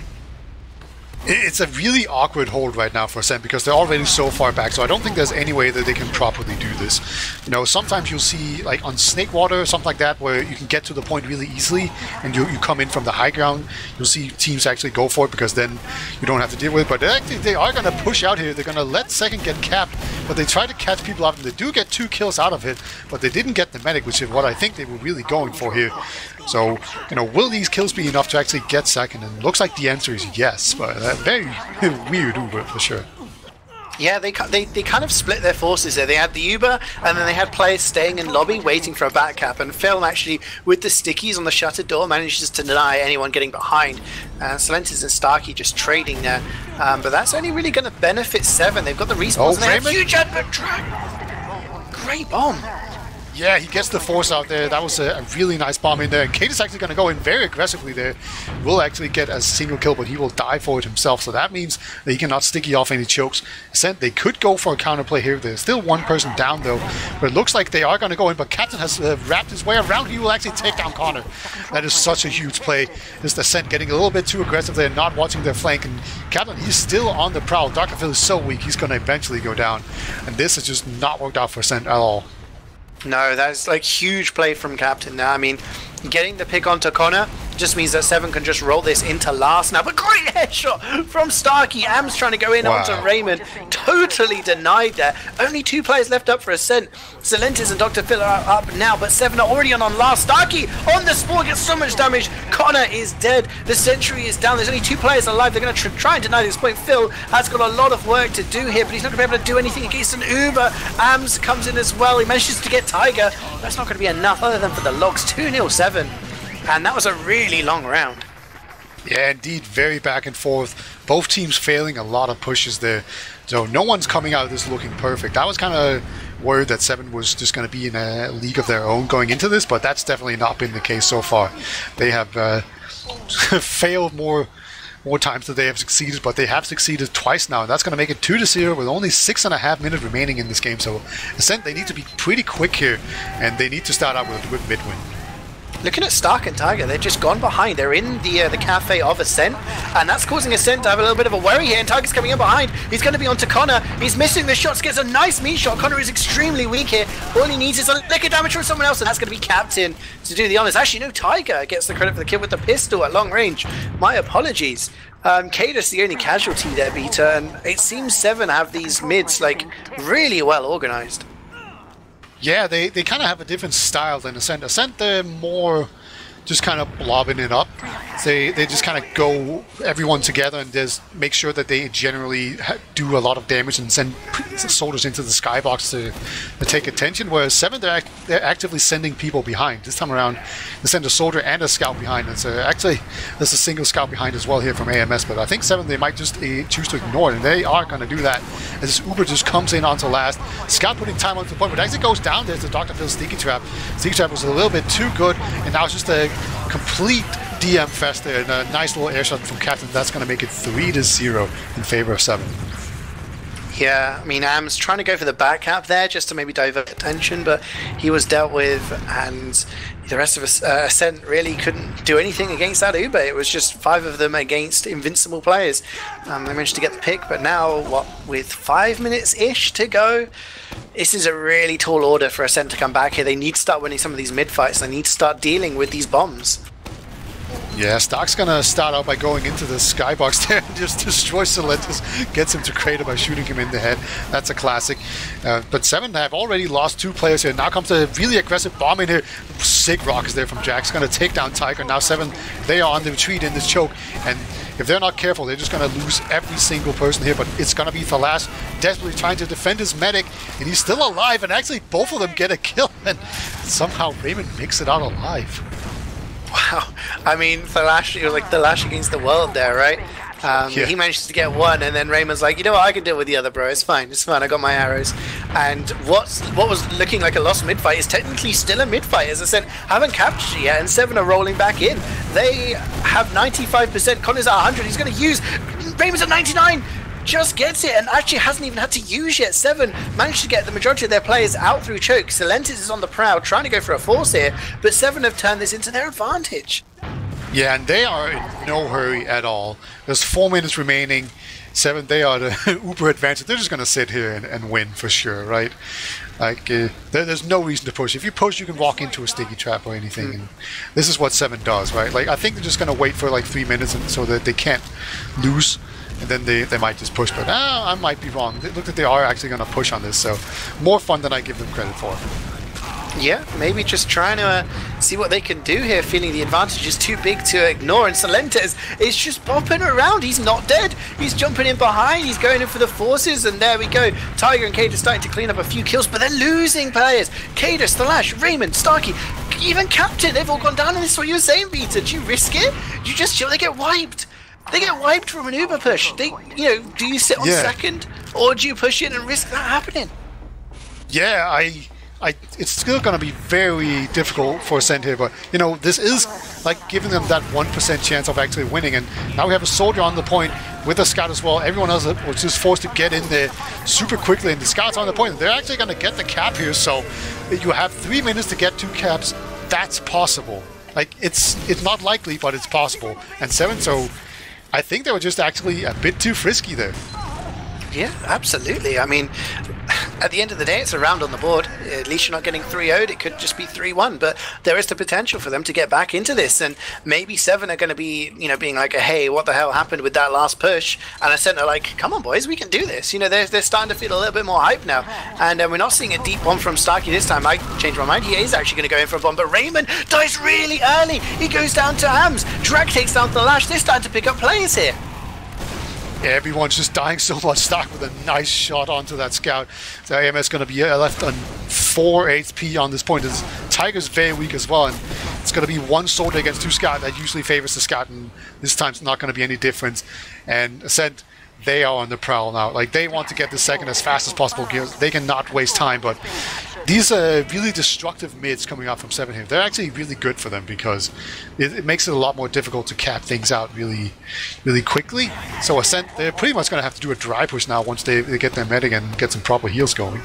It's a really awkward hold right now for Ascent because they're already so far back, so I don't think there's any way that they can properly do this. You know, sometimes you'll see, like on Snakewater or something like that, where you can get to the point really easily and you come in from the high ground. You'll see teams actually go for it because then you don't have to deal with it. But actually, they are going to push out here. They're going to let second get capped, but they try to catch people out, and they do get 2 kills out of it, but they didn't get the medic, which is what I think they were really going for here. So, you know, will these kills be enough to actually get second? And it looks like the answer is yes, but very weird Uber for sure. Yeah, they kind of split their forces there. They had the Uber, and then they had players staying in lobby waiting for a back cap, and Film actually, with the stickies on the shuttered door, manages to deny anyone getting behind. Solentis and Starkey just trading there, but that's only really going to benefit Se7en. They've got the respawns, and they have huge advert drag. Great bomb. Yeah, he gets the force out there. That was a really nice bomb in there. And Kate is actually going to go in very aggressively there. Will actually get a single kill, but he will die for it himself. So that means that he cannot sticky off any chokes. Ascent, they could go for a counterplay here. There's still one person down though, but it looks like they are going to go in. But Captain has wrapped his way around. He will actually take down Connor. That is such a huge play. This Ascent getting a little bit too aggressive there, not watching their flank. And Captain, he's still on the prowl. Dr. Phil is so weak, he's going to eventually go down. And this has just not worked out for Ascent at all. No, that's like huge play from Captain now. I mean, getting the pick onto Connor just means that Se7en can just roll this into last now. But great headshot from Starkey. Am's trying to go in onto Raymond. Totally denied there. Only 2 players left up for Ascent. Solentis and Dr. Phil are up now, but Se7en are already on last. Starkey on the spawn gets so much damage. Connor is dead. The sentry is down. There's only 2 players alive. They're going to try and deny this point. Phil has got a lot of work to do here, but he's not going to be able to do anything against an Uber. Ams comes in as well. He manages to get Tiger. That's not going to be enough other than for the logs. 2-0 Se7en. And that was a really long round. Yeah, indeed, very back and forth. Both teams failing a lot of pushes there. So no one's coming out of this looking perfect. I was kind of worried that Se7en was just going to be in a league of their own going into this, but that's definitely not been the case so far. They have failed more times than they have succeeded, but they have succeeded twice now, and that's going to make it 2-0 with only 6.5 minutes remaining in this game. So Ascent, they need to be pretty quick here, and they need to start out with a good mid-win. Looking at Stark and Tiger, they've just gone behind. They're in the cafe of Ascent, and that's causing Ascent to have a little bit of a worry here. And Tiger's coming in behind. He's going to be onto Connor. He's missing the shots, gets a nice meat shot. Connor is extremely weak here. All he needs is a lick of damage from someone else, and that's going to be Captain to do the honors. Actually, no, Tiger gets the credit for the kill with the pistol at long range. My apologies. Cadus the only casualty there, Beta, and it seems Se7en have these mids like really well organized. Yeah, they kind of have a different style than Ascent. Ascent, they're more just kind of blobbing it up. They just kind of go everyone together and just make sure that they generally do a lot of damage and send soldiers into the skybox to take attention. Whereas Se7en, they're actively sending people behind. This time around, they send a soldier and a scout behind. And so actually, there's a single scout behind as well here from AMS. But I think Se7en, they might just choose to ignore it, and they are going to do that. As this Uber just comes in onto last. Scout putting time onto the point, but actually goes down. There's the Dr. Phil Sticky Trap. Sticky Trap was a little bit too good, and now it's just a complete DM fest there, and a nice little air shot from Captain. That's going to make it 3-0 in favor of 7. Yeah, I mean, Am's trying to go for the back cap there just to maybe divert attention, but he was dealt with, and the rest of us, Ascent really couldn't do anything against that Uber. It was just 5 of them against invincible players. They managed to get the pick, but now, what, with 5 minutes-ish to go, this is a really tall order for Ascent to come back here. They need to start winning some of these mid-fights. They need to start dealing with these bombs. Yeah, Stark's gonna start out by going into the skybox there and just destroy Solentis, gets him to crater by shooting him in the head. That's a classic. But 7 have already lost 2 players here. Now comes a really aggressive bomb in here. Sick rockets there from Jax, gonna take down Tiger. Now 7, they are on the retreat in this choke, and if they're not careful, they're just gonna lose every single person here. But it's gonna be Thalash desperately trying to defend his medic, and he's still alive, and actually both of them get a kill, and somehow Raymond makes it out alive. Wow, I mean, Thalash, it was like Thalash against the world there, right? Yeah. He managed to get 1, and then Raymond's like, you know what, I can deal with the other, bro. It's fine, I got my arrows. And what was looking like a lost mid-fight is technically still a mid-fight. As I said, haven't captured it yet, and 7 are rolling back in. They have 95%, Connor's at 100, he's going to use, Raymond's at 99! Just gets it and actually hasn't even had to use yet. 7 managed to get the majority of their players out through choke. Solentis is on the prowl trying to go for a force here, but 7 have turned this into their advantage. Yeah, and they are in no hurry at all. There's 4 minutes remaining. 7, they are the uber advantage. They're just going to sit here and win for sure, right? Like, there's no reason to push. If you push, you can walk into a sticky trap or anything. And this is what 7 does, right? Like, I think they're just going to wait for like 3 minutes so that they can't lose. And then they might just push, but I might be wrong. It looks like they are actually going to push on this, so more fun than I give them credit for. Yeah, maybe just trying to see what they can do here, feeling the advantage is too big to ignore, and Solentis is just bopping around. He's not dead. He's jumping in behind. He's going in for the forces, and there we go. Tiger and Kade are starting to clean up a few kills, but they're losing players. Kade, Thalash, Raymond, Starkey, even Captain, they've all gone down, and this is what you were saying, Vita. Do you risk it? Do you just chill? They get wiped. They get wiped from an Uber push. Do you sit on second, or do you push in and risk that happening? Yeah, it's still going to be very difficult for Ascent here, but this is like giving them that 1% chance of actually winning. And now we have a soldier on the point with a scout as well. Everyone else was just forced to get in there super quickly, and the scouts on the point. They're actually going to get the cap here, so you have 3 minutes to get 2 caps. That's possible. Like, it's not likely, but it's possible. And 7, so I think they were just actually a bit too frisky there. Yeah, absolutely. I mean, at the end of the day, it's a round on the board. At least you're not getting 3-0'd. It could just be 3-1. But there is the potential for them to get back into this. And maybe 7 are going to be, being like, hey, what the hell happened with that last push? And Ascent are like, come on, boys, we can do this. They're starting to feel a little bit more hype now. And we're not seeing a deep bomb from Starkey this time. I changed my mind. He is actually going to go in for a bomb. But Raymond dies really early. He goes down to Ams. Drag takes down the Lash. They're starting to pick up players here. Yeah, everyone's just dying so much. Stark with a nice shot onto that scout. So AMS going to be left on 4 HP on this point. Tiger's very weak as well, and it's going to be 1 soldier against 2 scout. That usually favors the scout, and this time's not going to be any difference. And Ascent, they are on the prowl now. Like, they want to get the second as fast as possible. They cannot waste time, but these really destructive mids coming out from 7 here, they're actually really good for them because it makes it a lot more difficult to cap things out really, really quickly. So Ascent, they're pretty much going to have to do a dry push now once they get their medic and get some proper heals going.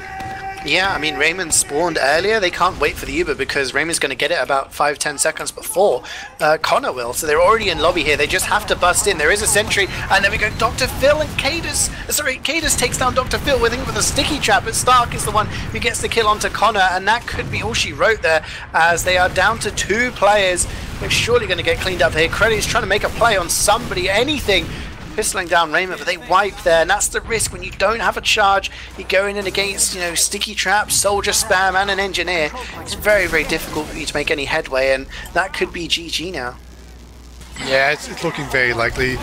Yeah, I mean, Raymond spawned earlier. They can't wait for the Uber because Raymond's going to get it about 5-10 seconds before Connor will. So they're already in lobby here. They just have to bust in. There is a sentry, and then we go Dr. Phil and Cadus takes down Dr. Phil with a sticky trap, but Stark is the one who gets the kill onto Connor, and that could be all she wrote there as they are down to 2 players. They're surely going to get cleaned up here. Creddy's trying to make a play on somebody, anything. Pistoling down Raymond, but they wipe there, and that's the risk when you don't have a charge. You're going in against, sticky traps, soldier spam, and an engineer. It's very, very difficult for you to make any headway, and that could be GG now. Yeah, it's looking very likely.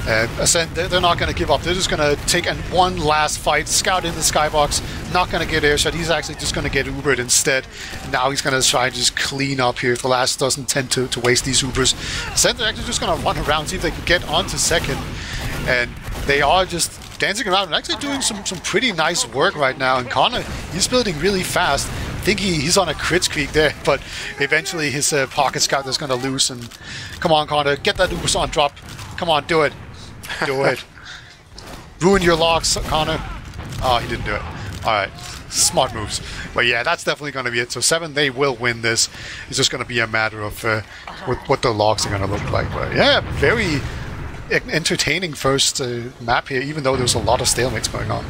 Ascent, they're not going to give up. They're just going to take one last fight. Scout in the skybox, not going to get airshot. He's actually just going to get Ubered instead. Now he's going to try to just clean up here. The last doesn't tend to waste these Ubers. Ascent, they're actually just going to run around, see if they can get onto second. And they are just dancing around and actually doing some pretty nice work right now. And Connor, he's building really fast. think he's on a crit streak there, but eventually his pocket scout is going to lose. And come on, Connor, get that on drop. Come on, do it. Do it. Ruin your logs, Connor. Oh, he didn't do it. All right. Smart moves. But yeah, that's definitely going to be it. So Se7en, they will win this. It's just going to be a matter of what the logs are going to look like. But yeah, very entertaining first map here, even though there's a lot of stalemates going on.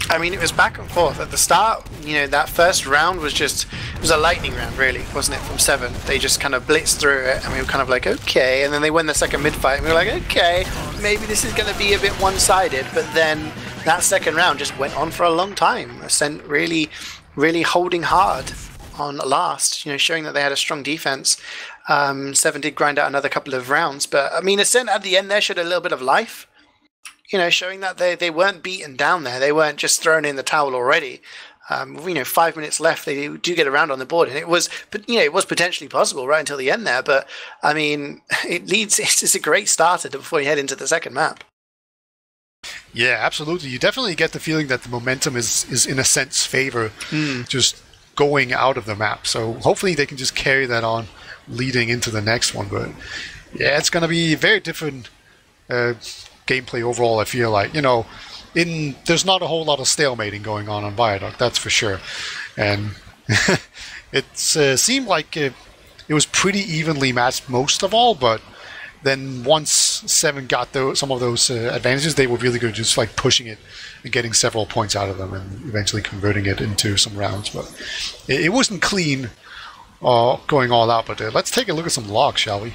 I mean, it was back and forth. At the start, that first round was it was a lightning round, really, wasn't it, from Se7en? They just kind of blitzed through it, and we were kind of like, okay. And then they won the second mid-fight, and we were like, okay, maybe this is going to be a bit one-sided. But then that second round just went on for a long time. Ascent really, really holding hard on last, showing that they had a strong defense. Se7en did grind out another couple of rounds, but I mean, Ascent at the end there showed a little bit of life, showing that they weren't beaten down there. They weren't just thrown in the towel already. 5 minutes left, they do get around on the board, and it was potentially possible right until the end there. But I mean, it's a great starter before you head into the second map. Yeah, absolutely. You definitely get the feeling that the momentum is in Ascent's favor, just going out of the map. So hopefully they can just carry that on leading into the next one. But yeah, it's going to be very different gameplay overall, I feel like. There's not a whole lot of stalemating going on Viaduct, that's for sure. And it seemed like it was pretty evenly matched most of all, but then once Se7en got some of those advantages, they were really good, just like pushing it and getting several points out of them and eventually converting it into some rounds. But it wasn't clean going all out. But let's take a look at some logs, shall we?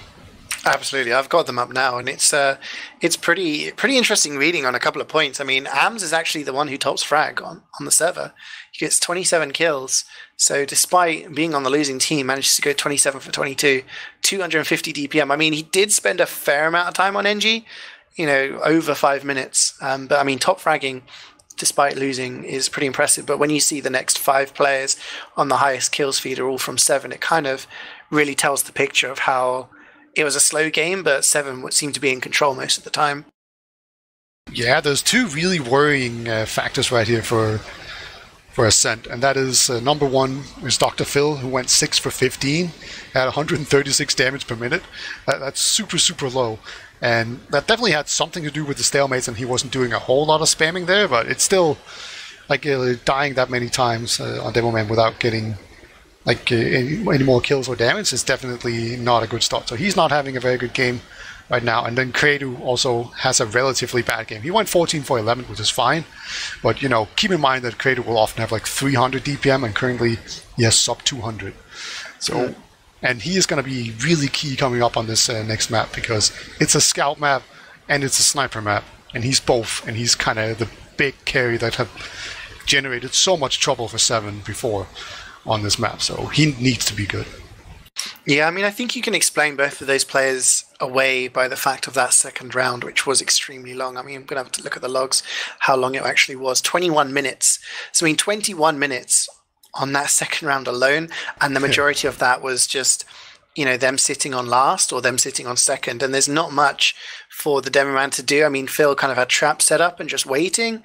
Absolutely, I've got them up now, and it's pretty interesting reading on a couple of points. I mean, Ams is actually the one who tops frag on the server. He gets 27 kills. So despite being on the losing team, manages to go 27 for 22, 250 DPM. I mean, he did spend a fair amount of time on NG, over 5 minutes. But I mean, top fragging, despite losing, is pretty impressive. But when you see the next 5 players on the highest kills feed are all from Se7en, it kind of really tells the picture of how it was a slow game, but Se7en seemed to be in control most of the time. Yeah, there's 2 really worrying factors right here for Ascent, and that is number 1 is Dr. Phil, who went 6 for 15 at 136 damage per minute. That's super, super low, and that definitely had something to do with the stalemates, and he wasn't doing a whole lot of spamming there, but it's still like dying that many times on Demoman without getting any more kills or damage is definitely not a good start. So he's not having a very good game right now. And then Se7en also has a relatively bad game. He went 14 for 11, which is fine. But, keep in mind that Se7en will often have like 300 DPM, and currently he has sub 200. So, and he is going to be really key coming up on this next map, because it's a scout map and it's a sniper map. And he's both. And he's kind of the big carry that have generated so much trouble for Se7en before on this map, so he needs to be good. Yeah, I mean, I think you can explain both of those players away by the fact of that second round, which was extremely long. I mean, I'm going to have to look at the logs, how long it actually was. 21 minutes. So, I mean, 21 minutes on that second round alone, and the majority of that was just, them sitting on last or them sitting on second, and there's not much for the demo man to do. I mean, Phil kind of had traps set up and just waiting,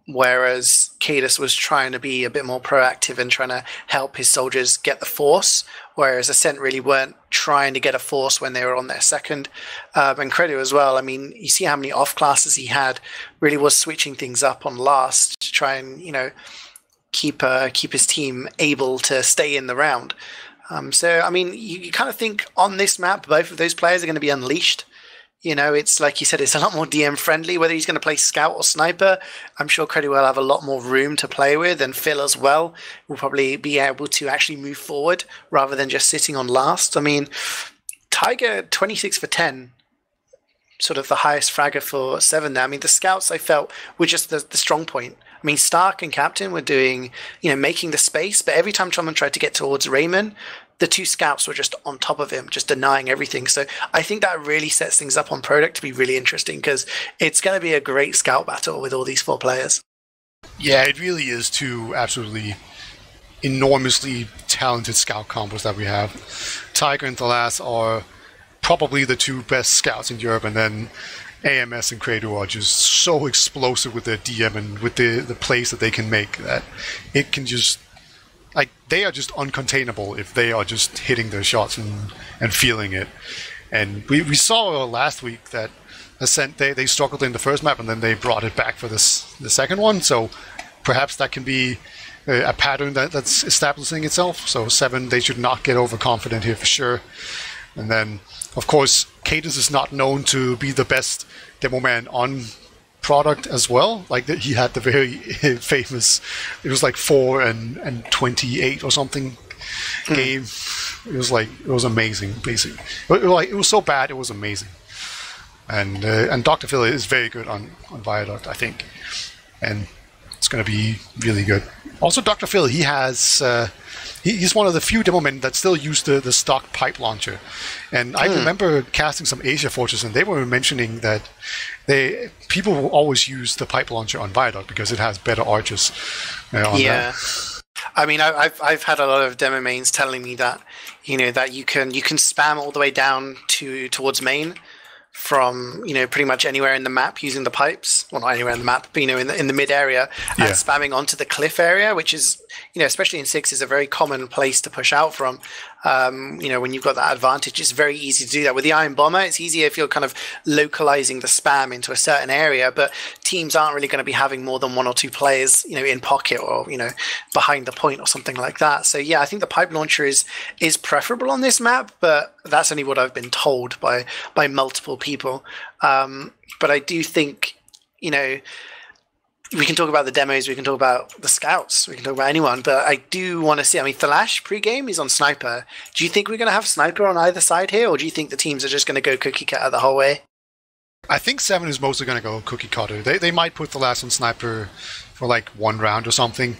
whereas Cadus was trying to be a bit more proactive and trying to help his soldiers get the force, whereas Ascent really weren't trying to get a force when they were on their second. And Se7en as well, I mean, you see how many off classes he had, really was switching things up on last to try and, keep his team able to stay in the round. So, I mean, you kind of think on this map, both of those players are going to be unleashed. It's like you said, it's a lot more DM friendly, whether he's going to play scout or sniper. I'm sure Se7en will have a lot more room to play with, and Phil as well will probably be able to actually move forward rather than just sitting on last. I mean, Tiger 26 for 10, sort of the highest fragger for Se7en there. I mean, the scouts I felt were just the strong point. I mean, Stark and Captain were doing, making the space, but every time someone tried to get towards Raymond, the 2 scouts were just on top of him, just denying everything. So I think that really sets things up on Product to be really interesting, because it's going to be a great scout battle with all these 4 players. Yeah, it really is 2 absolutely enormously talented scout combos that we have. Tiger and Thalas are probably the 2 best scouts in Europe, and then AMS and Se7en are just so explosive with their DM and with the plays that they can make, that it can just like they are just uncontainable if they are just hitting their shots and feeling it. And we saw last week that Ascent, they struggled in the first map and then they brought it back for the second one. So perhaps that can be a pattern that's establishing itself. So Se7en, they should not get overconfident here for sure. And then, of course, Cadence is not known to be the best demo man on product as well. Like he had the very famous, it was like 4 and 28 or something game. It was amazing, basically. It was so bad, it was amazing. And Dr. Phil is very good on Viaduct, I think, and it's going to be really good. Also, Dr. Phil, he has he's one of the few demo men that still use the stock pipe launcher. And I remember casting some Asia Fortress, and they were mentioning that people will always use the pipe launcher on Viaduct because it has better arches. On that. I mean, I've had a lot of demo mains telling me that that you can spam all the way down towards main from pretty much anywhere in the map using the pipes. Well, not anywhere in the map, but in the mid area, and spamming onto the cliff area, which is especially in 6 is a very common place to push out from. When you've got that advantage, it's very easy to do that. With the Iron Bomber, it's easier if you're kind of localizing the spam into a certain area, but teams aren't really going to be having more than 1 or 2 players, in pocket or, behind the point or something like that. So yeah, I think the pipe launcher is preferable on this map, but that's only what I've been told by multiple people. But I do think, we can talk about the demos, we can talk about the scouts, we can talk about anyone, but I do want to see, Thalash pre-game is on Sniper. Do you think we're going to have Sniper on either side here, or do you think the teams are just going to go cookie cutter the whole way? I think Se7en is mostly going to go cookie cutter. They might put Thalash on Sniper for like 1 round or something,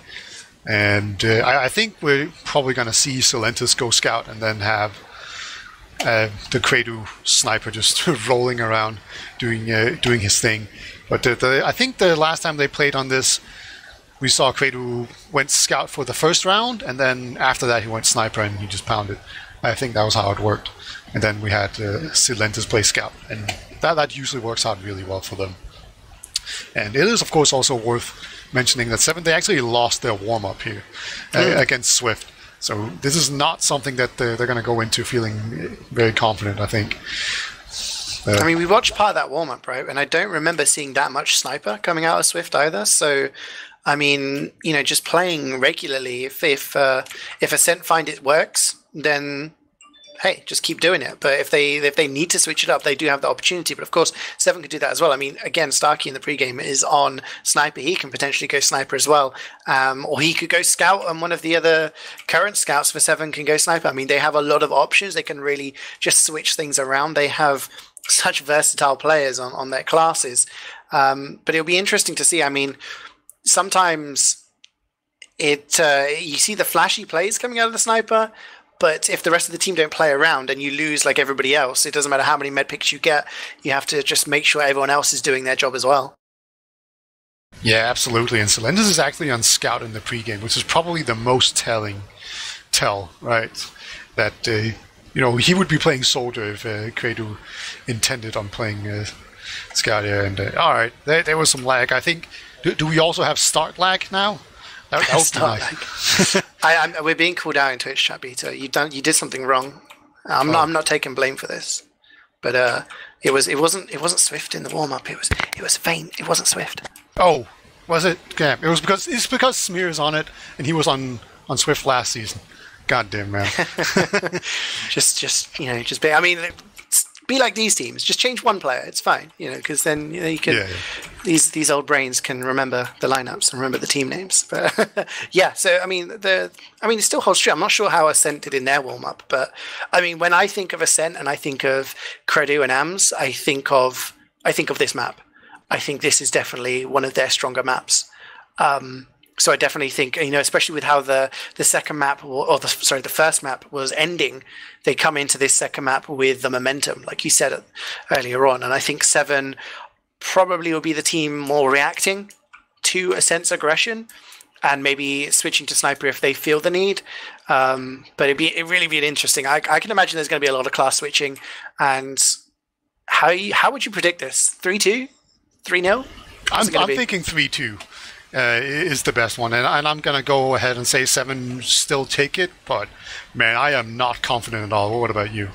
and I think we're probably going to see Silentis go scout and then have the Credu Sniper just rolling around doing his thing. But I think the last time they played on this, we saw Credu went scout for the first round, and then after that he went sniper and he just pounded. I think that was how it worked. And then we had Silentis play scout, and that usually works out really well for them. And it is, of course, also worth mentioning that Se7en, they actually lost their warm-up here against Swift. So this is not something that they're going to go into feeling very confident, I think. We watched part of that warm-up, right? And I don't remember seeing that much sniper coming out of Swift either. So, just playing regularly, if Ascent find it works, then hey, just keep doing it. But if they need to switch it up, they do have the opportunity. But of course, Se7en could do that as well. Again, Starkey in the pregame is on sniper. He can potentially go sniper as well. Or he could go scout, and one of the other current scouts for Se7en can go sniper. They have a lot of options. They can really just switch things around. They have such versatile players on their classes. But it'll be interesting to see. Sometimes you see the flashy plays coming out of the sniper, but if the rest of the team don't play around and you lose like everybody else, it doesn't matter how many med picks you get. You have to just make sure everyone else is doing their job as well. Yeah, absolutely. And Silentis is actually on scout in the pregame, which is probably the most tell, right? That he would be playing soldier if Credu intended on playing scout here. And all right, there was some lag. I think. Do we also have start lag now? That would be nice. We're being called out in Twitch chat, Beta. You did something wrong. I'm not taking blame for this, but it wasn't Swift in the warm up. It was faint. It wasn't Swift. Oh, was it? Yeah, it's because Smear's on it, and he was on Swift last season. God damn, man. just be. Be like these teams. Just change one player. It's fine, because then you can. Yeah. These old brains can remember the lineups and remember the team names. But yeah, so it still holds true. I'm not sure how Ascent did in their warm up, but when I think of Ascent and I think of Credu and AMS, I think of this map. I think this is definitely one of their stronger maps. So I definitely think, especially with how the second map, the first map was ending, they come into this second map with the momentum, like you said earlier on. And I think Se7en probably will be the team more reacting to Ascent's aggression and maybe switching to sniper if they feel the need. But it really be interesting. I can imagine there's going to be a lot of class switching. And how would you predict this? 3-2? 3-0? I'm thinking 3-2. is the best one. And I'm going to go ahead and say Se7en still take it, but man, I am not confident at all. What about you?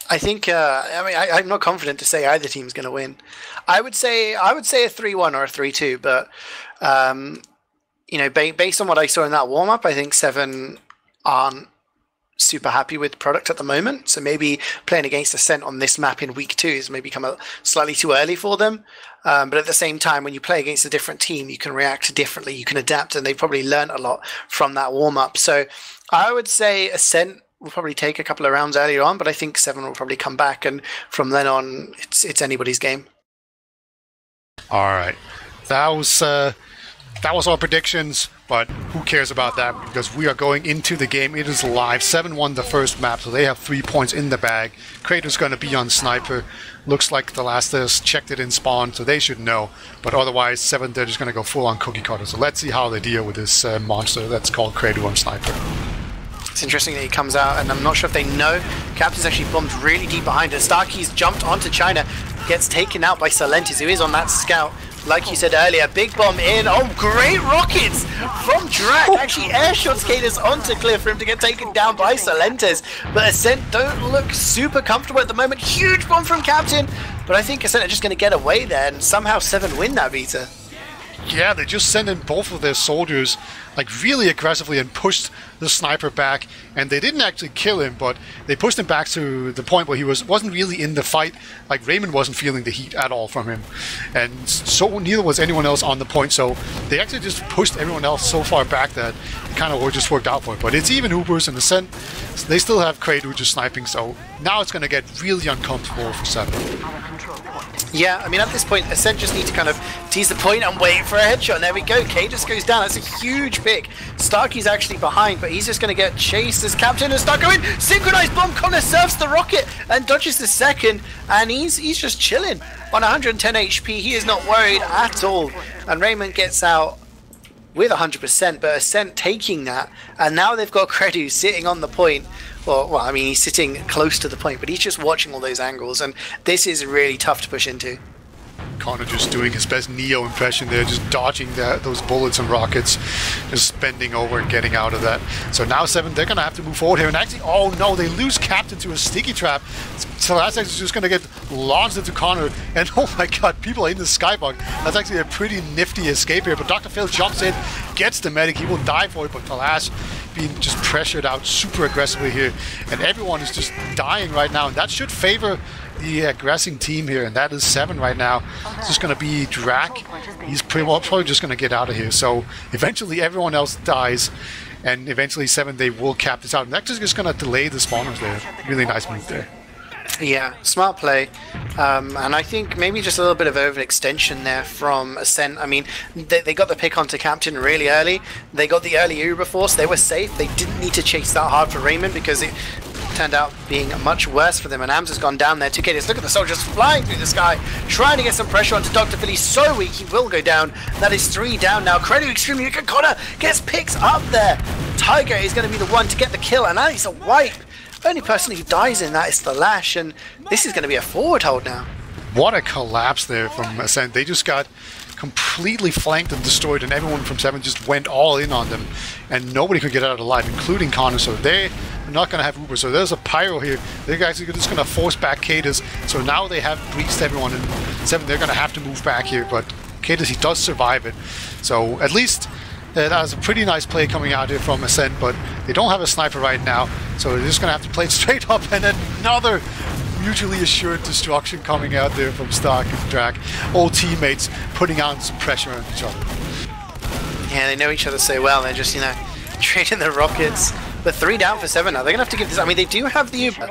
I think, I'm not confident to say either team's going to win. I would say a 3-1 or a 3-2, but, based on what I saw in that warm-up, I think Se7en aren't super happy with the product at the moment. So maybe playing against Ascent on this map in week 2 is maybe come slightly too early for them. But at the same time, when you play against a different team, you can react differently, you can adapt, and they've probably learned a lot from that warm-up. So I would say Ascent will probably take a couple of rounds earlier on, but I think Se7en will probably come back, and from then on, it's anybody's game. All right, that was our predictions, but who cares about that, because we are going into the game. It is live. Se7en won the first map, so they have 3 points in the bag. Kratos going to be on sniper. Looks like the last has checked it in spawn, so they should know. But otherwise, Se7en, they're just going to go full on cookie cutter. So let's see how they deal with this monster that's called Kratos on sniper. It's interesting that he comes out, and I'm not sure if they know. Captain's actually bombed really deep behind her. Starkey's jumped onto China, gets taken out by Se7en, who is on that scout. Like you said earlier, big bomb in. Oh, great rockets from Drak. Actually airshots Cadus onto Cliff for him to get taken down by Se7en. But Ascent don't look super comfortable at the moment. Huge bomb from Captain. But I think Ascent are just going to get away there, and somehow Se7en win that beta. Yeah, they just sent in both of their soldiers like really aggressively and pushed the sniper back, and they didn't actually kill him, but they pushed him back to the point where he wasn't really in the fight. Like Raymond wasn't feeling the heat at all from him, and so neither was anyone else on the point. So they actually just pushed everyone else so far back that it kind of just worked out for it. But it's even Ubers and Ascent. They still have Kratos just sniping, so now it's going to get really uncomfortable for Se7en. Yeah, I mean, at this point, Ascent just need to kind of tease the point and wait for a headshot. And there we go. Cadus goes down. That's a huge pick. Starkey's actually behind, but he's just going to get chased as Captain and start going. Synchronized bomb. Connor surfs the rocket and dodges the second. And he's just chilling on 110 HP. He is not worried at all. And Raymond gets out with 100%, but Ascent taking that. And now they've got Credu sitting on the point. Well, I mean, he's sitting close to the point, but he's just watching all those angles, and this is really tough to push into. Connor just doing his best Neo impression there, just dodging those bullets and rockets, just bending over and getting out of that. So now Se7en, they're going to have to move forward here, and actually, oh no, they lose Captain to a sticky trap. So that's actually just going to get launched into Connor, and oh my god, people are in the skybox. That's actually a pretty nifty escape here, but Dr. Phil jumps in, gets the medic, he will die for it, but Talash being just pressured out super aggressively here, and everyone is just dying right now, and that should favor the aggressing team here, and that is Se7en right now. It's just going to be Drak. He's probably just going to get out of here, so eventually everyone else dies, and eventually Se7en, they will cap this out, and that's just going to delay the spawners there. Really nice move there. Yeah, smart play. And I think maybe just a little bit of overextension there from Ascent. I mean, they got the pick onto Captain really early. They got the early Uber Force. They were safe. They didn't need to chase that hard for Raymond because it turned out being much worse for them. And Ams has gone down there. 2K, look at the soldiers flying through the sky, trying to get some pressure onto Dr. Phil. He's so weak, he will go down. That is 3 down now. Credu extremely weak. Connor gets picks up there. Tiger is going to be the one to get the kill, and that is a wipe. Only person who dies in that is the Lash, and this is going to be a forward hold now. What a collapse there from Ascent. They just got completely flanked and destroyed, and everyone from Se7en just went all in on them, and nobody could get out alive, including Connor. So they are not going to have Uber. So there's a Pyro here. They're actually just going to force back Cadus. So now they have breached everyone, and Se7en, they're going to have to move back here. But Cadus, he does survive it. So at least that was a pretty nice play coming out here from Ascent, but they don't have a sniper right now, so they're just going to have to play it straight up, and another mutually assured destruction coming out there from Stark and Drak. All teammates putting on some pressure on each other. Yeah, they know each other so well, they're just, trading the rockets. But 3 down for Se7en now. They're going to have to give this. I mean, they do have the Uber.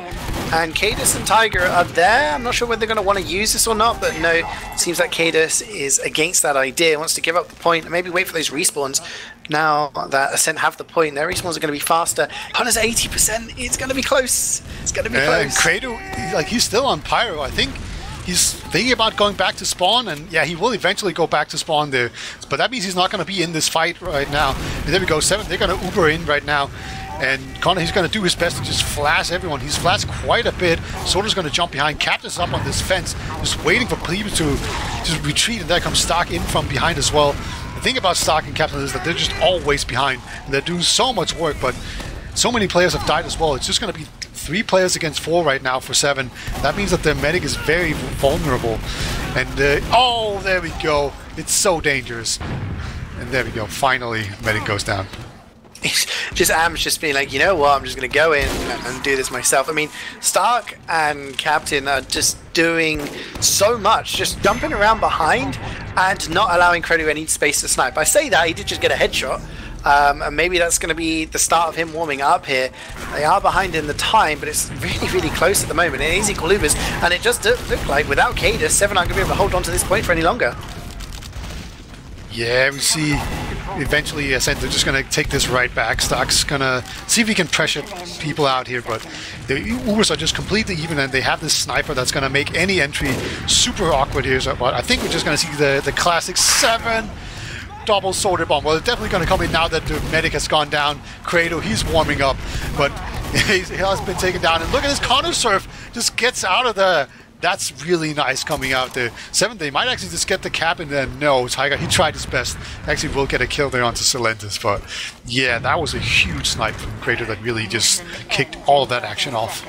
And Cadus and Tiger are there. I'm not sure whether they're going to want to use this or not, but no, it seems like Cadus is against that idea, wants to give up the point and maybe wait for those respawns. Now that Ascent have the point, their respawns are going to be faster. Connor's 80%. It's going to be close. It's going to be close. And Kratos, he's still on Pyro. I think he's thinking about going back to spawn, and yeah, he will eventually go back to spawn there. But that means he's not going to be in this fight right now. And there we go, Se7en, they're going to Uber in right now. And Connor, he's going to do his best to just flash everyone. He's flashed quite a bit. Soldier's going to jump behind. Captain's up on this fence, just waiting for people to just retreat, and there comes Stark in from behind as well. The thing about Stark and Captain is that they're just always behind, and they're doing so much work, but so many players have died as well. It's just going to be 3 players against 4 right now for Se7en. That means that their medic is very vulnerable. And, oh, there we go. It's so dangerous. And there we go. Finally, medic goes down. Just Am's just being like, you know what, I'm just going to go in and do this myself. I mean, Stark and Captain are just doing so much, just jumping around behind and not allowing Credo any space to snipe. I say that, he did just get a headshot. And maybe that's going to be the start of him warming up here. They are behind in the time, but it's really, really close at the moment. It is equal Ubers, and it just doesn't look like without Cadus, Se7en aren't going to be able to hold on to this point for any longer. Yeah, we see eventually Ascent, they're just going to take this right back. Stark's going to see if he can pressure people out here, but the Ubers are just completely even, and they have this sniper that's going to make any entry super awkward here. So, but I think we're just going to see the classic Se7en double soldier bomb. Well, it's definitely going to come in now that the medic has gone down. Credo, he's warming up, but he has been taken down. And look at his counter surf, just gets out of there. That's really nice coming out there. Se7en, they might actually just get the cap, and then no, Tiger, he tried his best. Actually will get a kill there onto Silentis, but yeah, that was a huge snipe from Credo that really just kicked all of that action off.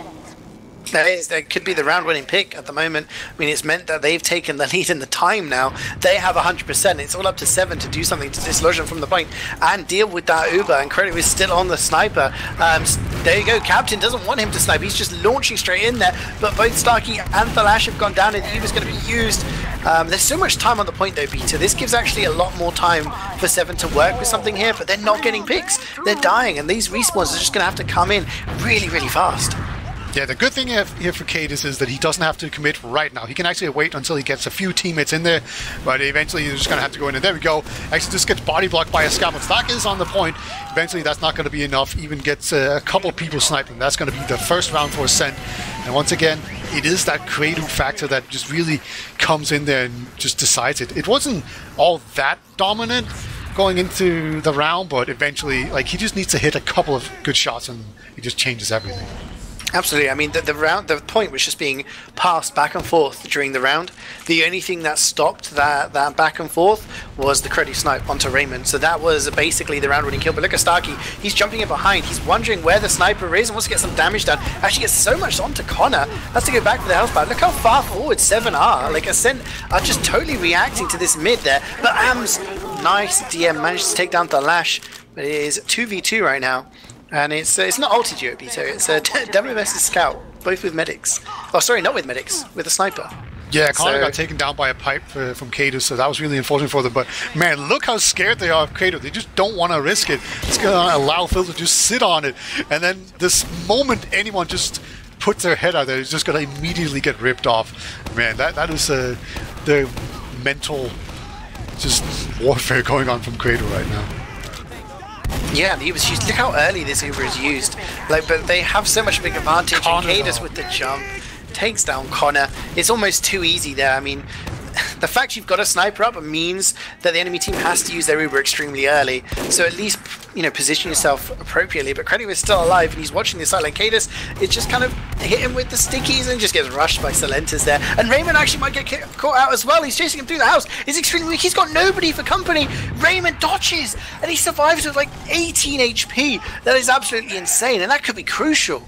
That could be the round-winning pick at the moment. I mean, it's meant that they've taken the lead in the time now. They have 100%. It's all up to Se7en to do something to dislodge them from the point and deal with that Uber. And Credo is still on the sniper. There you go. Captain doesn't want him to snipe. He's just launching straight in there. But both Starkey and Thalash have gone down, and the Uber's going to be used. There's so much time on the point, though, Beta. This gives actually a lot more time for Se7en to work with something here, but they're not getting picks. They're dying, and these respawns are just going to have to come in really, really fast. Yeah, the good thing here for Cadus is that he doesn't have to commit right now. He can actually wait until he gets a few teammates in there, but eventually he's just going to have to go in. And there we go. Actually just gets body blocked by a scout, but Stark is on the point. Eventually that's not going to be enough. Even gets a couple people sniping. That's going to be the first round for Ascent. And once again, it is that Credo factor that just really comes in there and just decides it. It wasn't all that dominant going into the round, but eventually, like, he just needs to hit a couple of good shots and he just changes everything. Absolutely. I mean, the point was just being passed back and forth during the round. The only thing that stopped that back and forth was the Credo snipe onto Raymond. So that was basically the round-winning kill. But look at Starkey. He's jumping in behind. He's wondering where the sniper is and wants to get some damage done. Actually gets so much onto Connor. Has to go back for the health bar. Look how far forward Se7en are. Like, Ascent are just totally reacting to this mid there. But Am's nice DM managed to take down the Lash. But it is 2v2 right now. And it's not ulti-duo, Bito. It's a WMS Scout, both with medics. Oh, sorry, not with medics, with a sniper. Yeah, Connor got taken down by a pipe from Cadus, so that was really unfortunate for them. But man, look how scared they are of Cadus. They just don't want to risk it. It's going to allow Phil to just sit on it. And then this moment anyone just puts their head out there, it's just going to immediately get ripped off. Man, that is the mental just warfare going on from Cadus right now. Yeah, the Uber's used. Look how early this Uber is used. Like, but they have so much big advantage. Connor, and Cadus with the jump takes down Connor. It's almost too easy there. I mean, the fact you've got a sniper up means that the enemy team has to use their Uber extremely early. So at least, you know, position yourself appropriately. But Credo is still alive, and he's watching this side. Like Cadus, it's just kind of hit him with the stickies and just gets rushed by Silentis there. And Raymond actually might get caught out as well. He's chasing him through the house. He's extremely weak. He's got nobody for company. Raymond dodges, and he survives with like 18 HP. That is absolutely insane, and that could be crucial.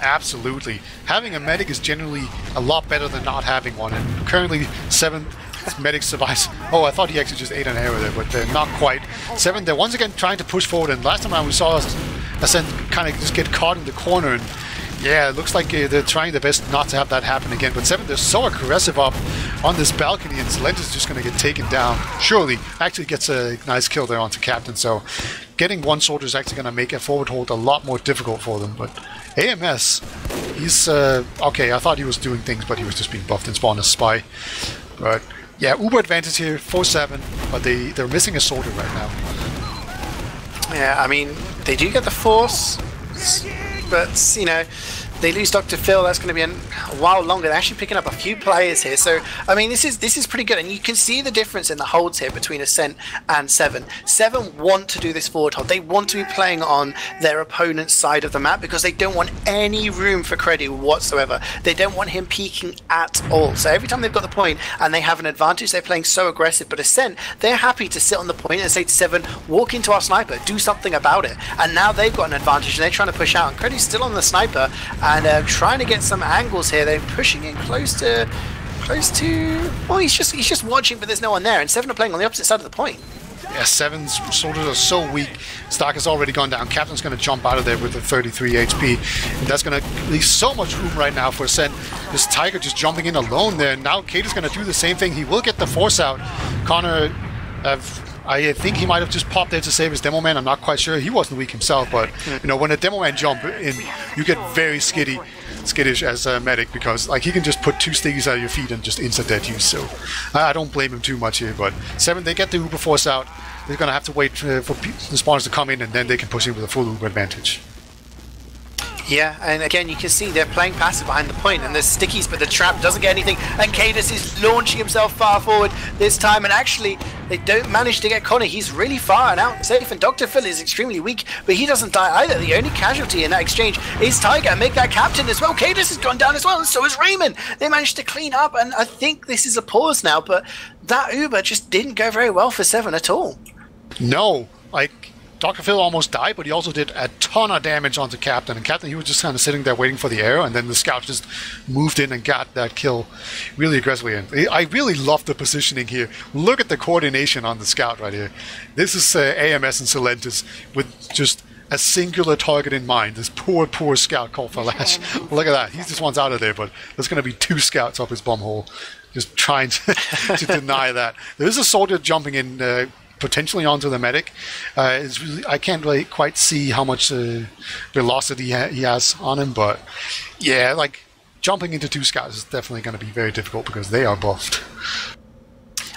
Absolutely. Having a medic is generally a lot better than not having one, and currently Se7en's medic survives. Oh, I thought he actually just ate an arrow there, but not quite. Se7en, they're once again trying to push forward, and last time around we saw Ascent kind of just get caught in the corner, and yeah, it looks like they're trying their best not to have that happen again. But Se7en, they're so aggressive up on this balcony, and Silentis is just going to get taken down. Surely, actually gets a nice kill there onto Captain, so getting one soldier is actually going to make a forward hold a lot more difficult for them. But AMS, he's okay, I thought he was doing things, but he was just being buffed and spawned as spy. But yeah, Uber advantage here for Se7en, but they're missing a soldier right now. Yeah, I mean, they do get the force, but, you know, They lose Dr. Phil. That's going to be a while longer. They're actually picking up a few players here. So, I mean, this is pretty good. And you can see the difference in the holds here between Ascent and Se7en. Se7en want to do this forward hold. They want to be playing on their opponent's side of the map because they don't want any room for Credu whatsoever. They don't want him peeking at all. So every time they've got the point and they have an advantage, they're playing so aggressive. But Ascent, they're happy to sit on the point and say to Se7en, walk into our sniper, do something about it. And now they've got an advantage and they're trying to push out. And Credu's still on the sniper and trying to get some angles here. They're pushing in close to. Well, he's just watching, but there's no one there. And Se7en are playing on the opposite side of the point. Yeah, Se7en's soldiers are so weak. Stark has already gone down. Captain's going to jump out of there with the 33 HP. And that's going to leave so much room right now for Ascent. This Tiger just jumping in alone there. Now Kate is going to do the same thing. He will get the force out. Connor, I think he might have just popped there to save his demo man. I'm not quite sure. He wasn't weak himself, but you know, when a demo man jump in, you get very skittish as a medic because like he can just put 2 stickies out of your feet and just instant dead you. So I don't blame him too much here. But Se7en, they get the Uber force out. They're gonna have to wait for the spawners to come in, and then they can push in with a full Uber advantage. Yeah, and again, you can see they're playing passive behind the point, and there's stickies, but the trap doesn't get anything, and Cadus is launching himself far forward this time, and actually, they don't manage to get Connor. He's really far and out safe, and Dr. Phil is extremely weak, but he doesn't die either. The only casualty in that exchange is Tiger. Make that captain as well. Cadus has gone down as well, and so has Raymond. They managed to clean up, and I think this is a pause now, but that Uber just didn't go very well for Se7en at all. No, like Dr. Phil almost died, but he also did a ton of damage onto Captain. And Captain, he was just kind of sitting there waiting for the arrow, and then the scout just moved in and got that kill really aggressively. And I really love the positioning here. Look at the coordination on the scout right here. This is AMS and Silentis with just a singular target in mind. This poor scout called Flash. Look at that. He just wants out of there, but there's going to be 2 scouts up his bumhole just trying to deny that. There is a soldier jumping in potentially onto the medic. It's really, I can't really quite see how much velocity he has on him, but yeah, like jumping into 2 scouts is definitely going to be very difficult because they are buffed.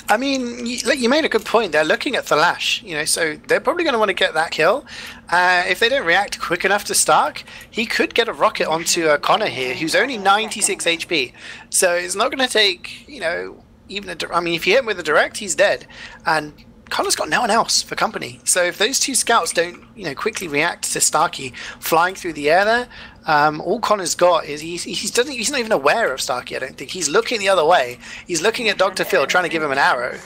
I mean, you made a good point. They're looking at Thalash, you know, so they're probably going to want to get that kill. If they don't react quick enough to Stark, he could get a rocket onto Connor here, who's only 96 HP. So it's not going to take, you know, even I mean, if you hit him with a direct, he's dead. And Connor's got no one else for company. So if those 2 scouts don't, you know, quickly react to Starkey flying through the air there, all Connor's got is he's not even aware of Starkey, I don't think. He's looking the other way. He's looking at Dr. Phil, trying to give him an arrow.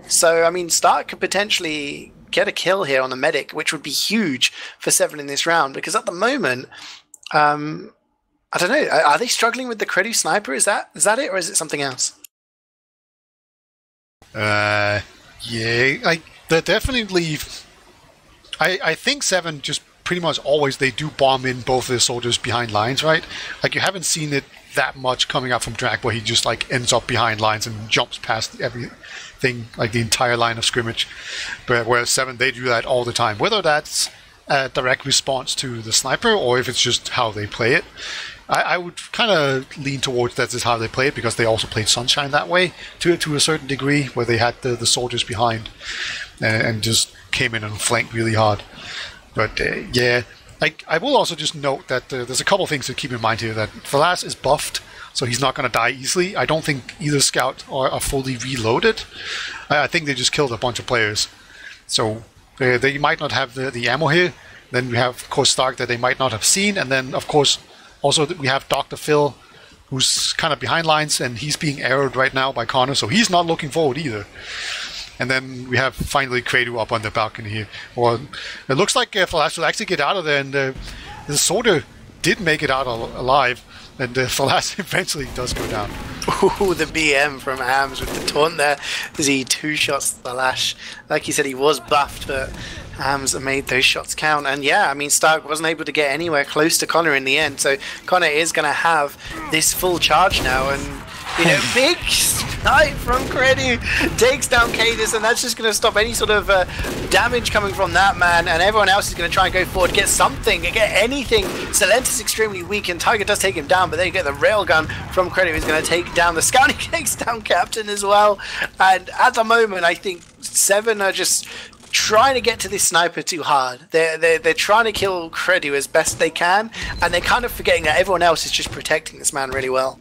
So, I mean, Stark could potentially get a kill here on the medic, which would be huge for Se7en in this round, because at the moment, I don't know, are they struggling with the Credu sniper? Is that it, or is it something else? Yeah, they're definitely. I think Se7en just pretty much always they do bomb in both their soldiers behind lines, right? Like you haven't seen it that much coming up from Drag where he just like ends up behind lines and jumps past everything, like the entire line of scrimmage. But whereas Se7en, they do that all the time, whether that's a direct response to the sniper or if it's just how they play it. I would kind of lean towards that is how they play it because they also played Sunshine that way to a certain degree, where they had the soldiers behind and just came in and flanked really hard. But yeah, I will also just note that there's a couple things to keep in mind here. That Thalas is buffed, so he's not going to die easily. I don't think either scout are fully reloaded. I think they just killed a bunch of players. So they might not have the ammo here. Then we have, of course, Stark that they might not have seen. And then, of course, also we have Dr. Phil, who's kind of behind lines, and he's being arrowed right now by Connor, so he's not looking forward either. And then we have finally Credu up on the balcony here. Well, it looks like Flash will actually get out of there, and the soldier did make it out alive, and Flash eventually does go down. Ooh, the BM from Hams with the taunt there as he 2-shots the Lash. Like you said, he was buffed, but Hams made those shots count. And yeah, I mean, Stark wasn't able to get anywhere close to Connor in the end, so Connor is going to have this full charge now, and you know, big snipe from Credu takes down Cadus, and that's just going to stop any sort of damage coming from that man, and everyone else is going to try and go forward, get something, get anything. Silentis is extremely weak, and Tiger does take him down, but there you get the railgun from Credu, who's going to take down the scout. He takes down Captain as well, and at the moment, I think Se7en are just trying to get to this sniper too hard. They're trying to kill Credu as best they can, and they're kind of forgetting that everyone else is just protecting this man really well.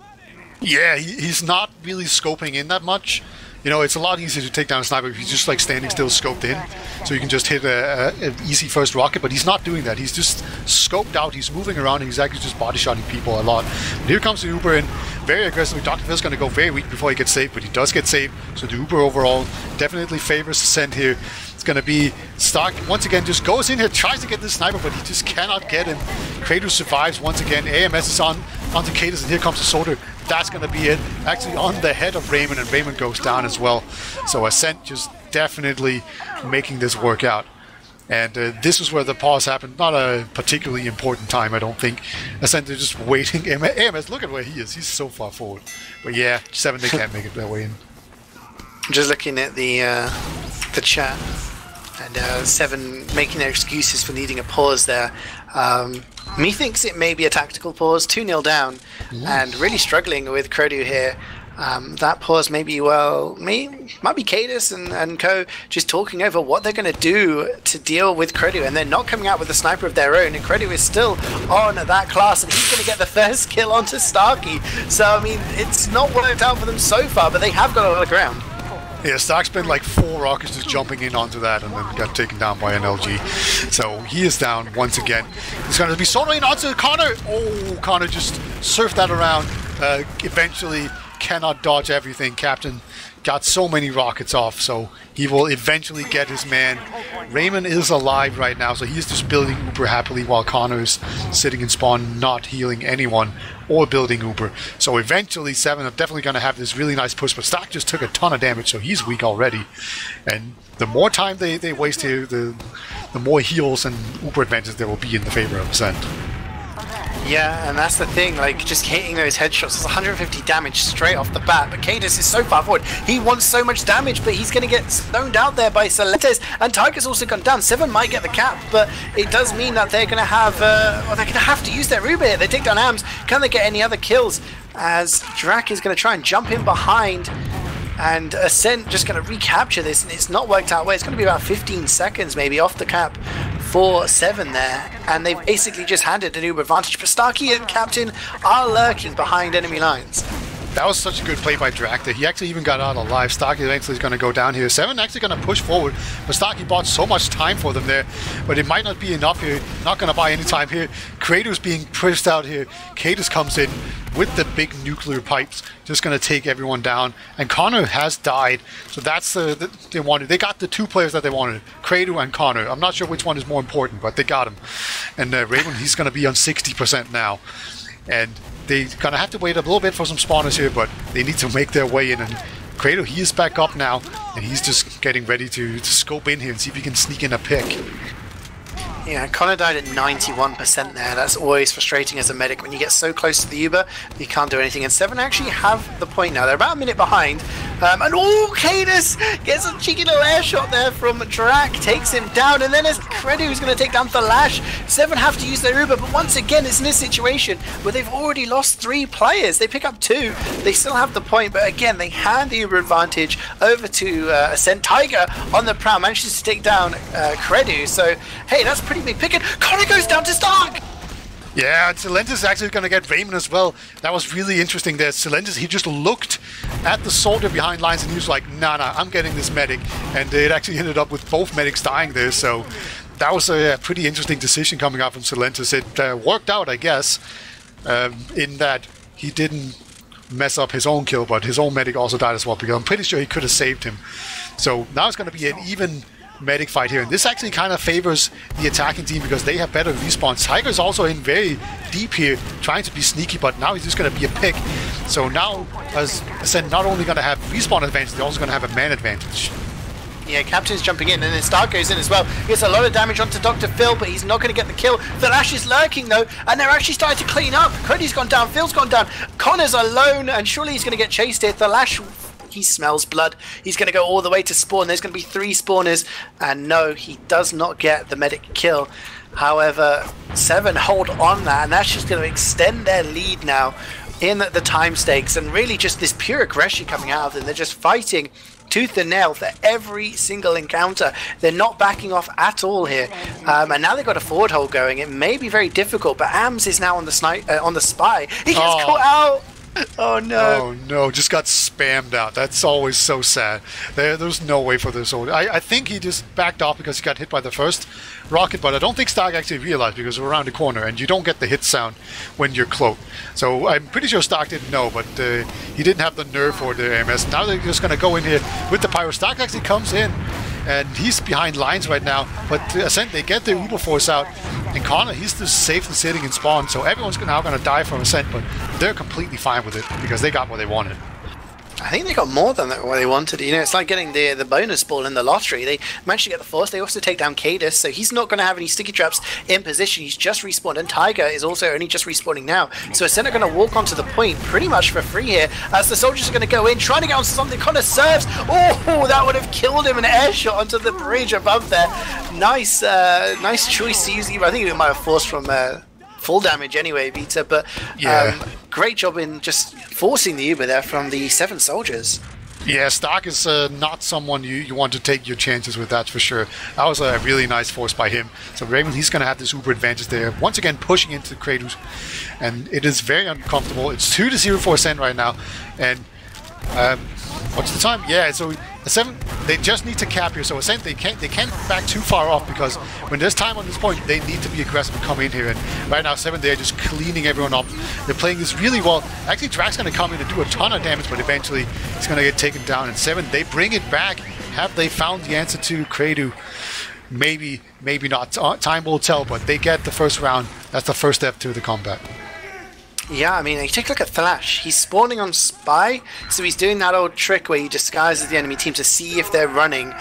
Yeah, he's not really scoping in that much. You know, it's a lot easier to take down a sniper if he's just like standing still, scoped in, so you can just hit an easy first rocket, but he's not doing that. He's just scoped out, he's moving around, and he's actually just body-shotting people a lot. But here comes the Uber in, very aggressively. Dr. Phil's going to go very weak before he gets saved, but he does get saved, so the Uber overall definitely favors Ascent here. It's going to be Stark, once again, just goes in here, tries to get this sniper, but he just cannot get him. Kratos survives once again, AMS is onto Cadus, and here comes the soldier. That's going to be it. Actually on the head of Raymond, and Raymond goes down as well. So Ascent just definitely making this work out. And this is where the pause happened. Not a particularly important time, I don't think. Ascent is just waiting. AMS, look at where he is. He's so far forward. But yeah, Se7en, they can't make it their way in. I'm just looking at the chat. And Se7en making their excuses for needing a pause there. Methinks it may be a tactical pause, 2-0 down, and really struggling with Credu here. That pause might be Cadus and co just talking over what they're going to do to deal with Credu, and they're not coming out with a sniper of their own, and Credu is still on that class, and he's going to get the first kill onto Starkey. So, I mean, it's not worked out for them so far, but they have got a lot of ground. Yeah, Stark spent like 4 rockets just jumping in onto that and then got taken down by an LG. So he is down once again. He's going to be soloing onto Connor. Oh, Connor just surfed that around. Eventually cannot dodge everything. Captain got so many rockets off, so he will eventually get his man. Raymond is alive right now, so he's just building Uber happily while Connor's sitting in spawn, not healing anyone or building Uber. So eventually Se7en are definitely going to have this really nice push, but Stark just took a ton of damage, so he's weak already. And the more time they waste here, the more heals and Uber advantage there will be in the favor of Ascent. Yeah, and that's the thing, like, just hitting those headshots is 150 damage straight off the bat, but Cadus is so far forward, he wants so much damage, but he's going to get stoned out there by Celentes, and Tiger's also gone down. Se7en might get the cap, but it does mean that they're going to have, they're going to have to use their Uber here. They take down AMS. Can they get any other kills? As Drak is going to try and jump in behind, and Ascent just going to recapture this, and it's not worked out well. It's going to be about 15 seconds maybe off the cap for Se7en there, and they've basically just handed an Uber advantage, but Starkey and Captain are lurking behind enemy lines. That was such a good play by Drak that he actually even got out alive. Starkey eventually is going to go down here. Se7en actually going to push forward, but Starkey bought so much time for them there, but it might not be enough here. Not going to buy any time here. Kratos being pushed out here. Cadus comes in with the big nuclear pipes, just going to take everyone down, and Connor has died, so that's they wanted. They got the 2 players that they wanted, Kratos and Connor. I'm not sure which one is more important, but they got him. And Raven, he's going to be on 60% now, and they're going to have to wait a little bit for some spawners here, but they need to make their way in. And Kratos, he is back up now, and he's just getting ready to scope in here and see if he can sneak in a pick. Yeah, Connor died at 91% there. That's always frustrating as a medic when you get so close to the Uber, you can't do anything. And Se7en actually have the point now. They're about a minute behind. And oh, Cadus gets a cheeky little air shot there from Drak, takes him down, and then it's Credu who's going to take down Thalash. Se7en have to use their Uber, but once again, it's in this situation where they've already lost 3 players. They pick up 2. They still have the point, but again, they hand the Uber advantage over to Ascent. Tiger on the prowl manages to take down Credu. So, hey, that's pretty big pick. And Connor goes down to Stark. Yeah, Celentes is actually going to get Raymond as well. That was really interesting there. Celentes, he just looked at the soldier behind lines and he was like, nah, I'm getting this medic. And it actually ended up with both medics dying there. So that was a pretty interesting decision coming out from Celentes. It worked out, I guess, in that he didn't mess up his own kill, but his own medic also died as well, because I'm pretty sure he could have saved him. So now it's going to be an even medic fight here, and this actually kind of favors the attacking team because they have better respawns. Tiger's also in very deep here, trying to be sneaky, but now he's just going to be a pick. So now, as I said, not only going to have respawn advantage, they're also going to have a man advantage. Yeah, Captain's jumping in, and then Stark goes in as well. He gets a lot of damage onto Dr. Phil, but he's not going to get the kill. Thalash is lurking, though, and they're actually starting to clean up. Cody's gone down, Phil's gone down. Connor's alone, and surely he's going to get chased here. Thalash, he smells blood. He's going to go all the way to spawn. There's going to be 3 spawners, and no, he does not get the medic kill. However, Se7en hold on that, and that's just going to extend their lead now in the time stakes, and really just this pure aggression coming out of them. They're just fighting tooth and nail for every single encounter. They're not backing off at all here. And now they've got a forward hold going. It may be very difficult, but Ams is now on the spy. He gets caught out. Oh no! Oh no! Just got spammed out. That's always so sad. There's no way for this soldier. I think he just backed off because he got hit by the first rocket, but I don't think Stark actually realized because we're around the corner and you don't get the hit sound when you're cloaked. So I'm pretty sure Stark didn't know, but he didn't have the nerve for the AMS. Now they're just going to go in here with the Pyro. Stark actually comes in and he's behind lines right now, but Ascent, they get the Uber Force out. And Connor, he's just safely sitting in spawn, so everyone's now going to die from Ascent, but they're completely fine with it because they got what they wanted. I think they got more than what they wanted. You know, it's like getting the bonus ball in the lottery. They managed to get the Force. They also take down Cadus, so he's not going to have any sticky traps in position. He's just respawned, and Tiger is also only just respawning now. So Ascent are going to walk onto the point pretty much for free here, as the soldiers are going to go in, trying to get onto something. Connor serves. Oh, that would have killed him. An air shot onto the bridge above there. Nice choice to use. I think it might have forced from full damage anyway, Vita, but great job in just forcing the Uber there from the 7 soldiers. Yeah, Stark is not someone you want to take your chances with, that's for sure. That was a really nice force by him. So Raven, he's going to have this Uber advantage there. Once again, pushing into Kratos, and it is very uncomfortable. It's 2-0 for Ascent right now, and what's the time? Yeah, so Ascent, they just need to cap here. So Ascent, they can't back too far off because when there's time on this point, they need to be aggressive and come in here. And right now, 7, they're just cleaning everyone up. They're playing this really well. Actually, Drax going to come in and do a ton of damage, but eventually he's going to get taken down. And 7, they bring it back. Have they found the answer to Kradu? Maybe, maybe not. Time will tell, but they get the first round. That's the first step to the combat. Yeah, I mean, you take a look at Thalash. He's spawning on Spy, so he's doing that old trick where he disguises the enemy team to see if they're running,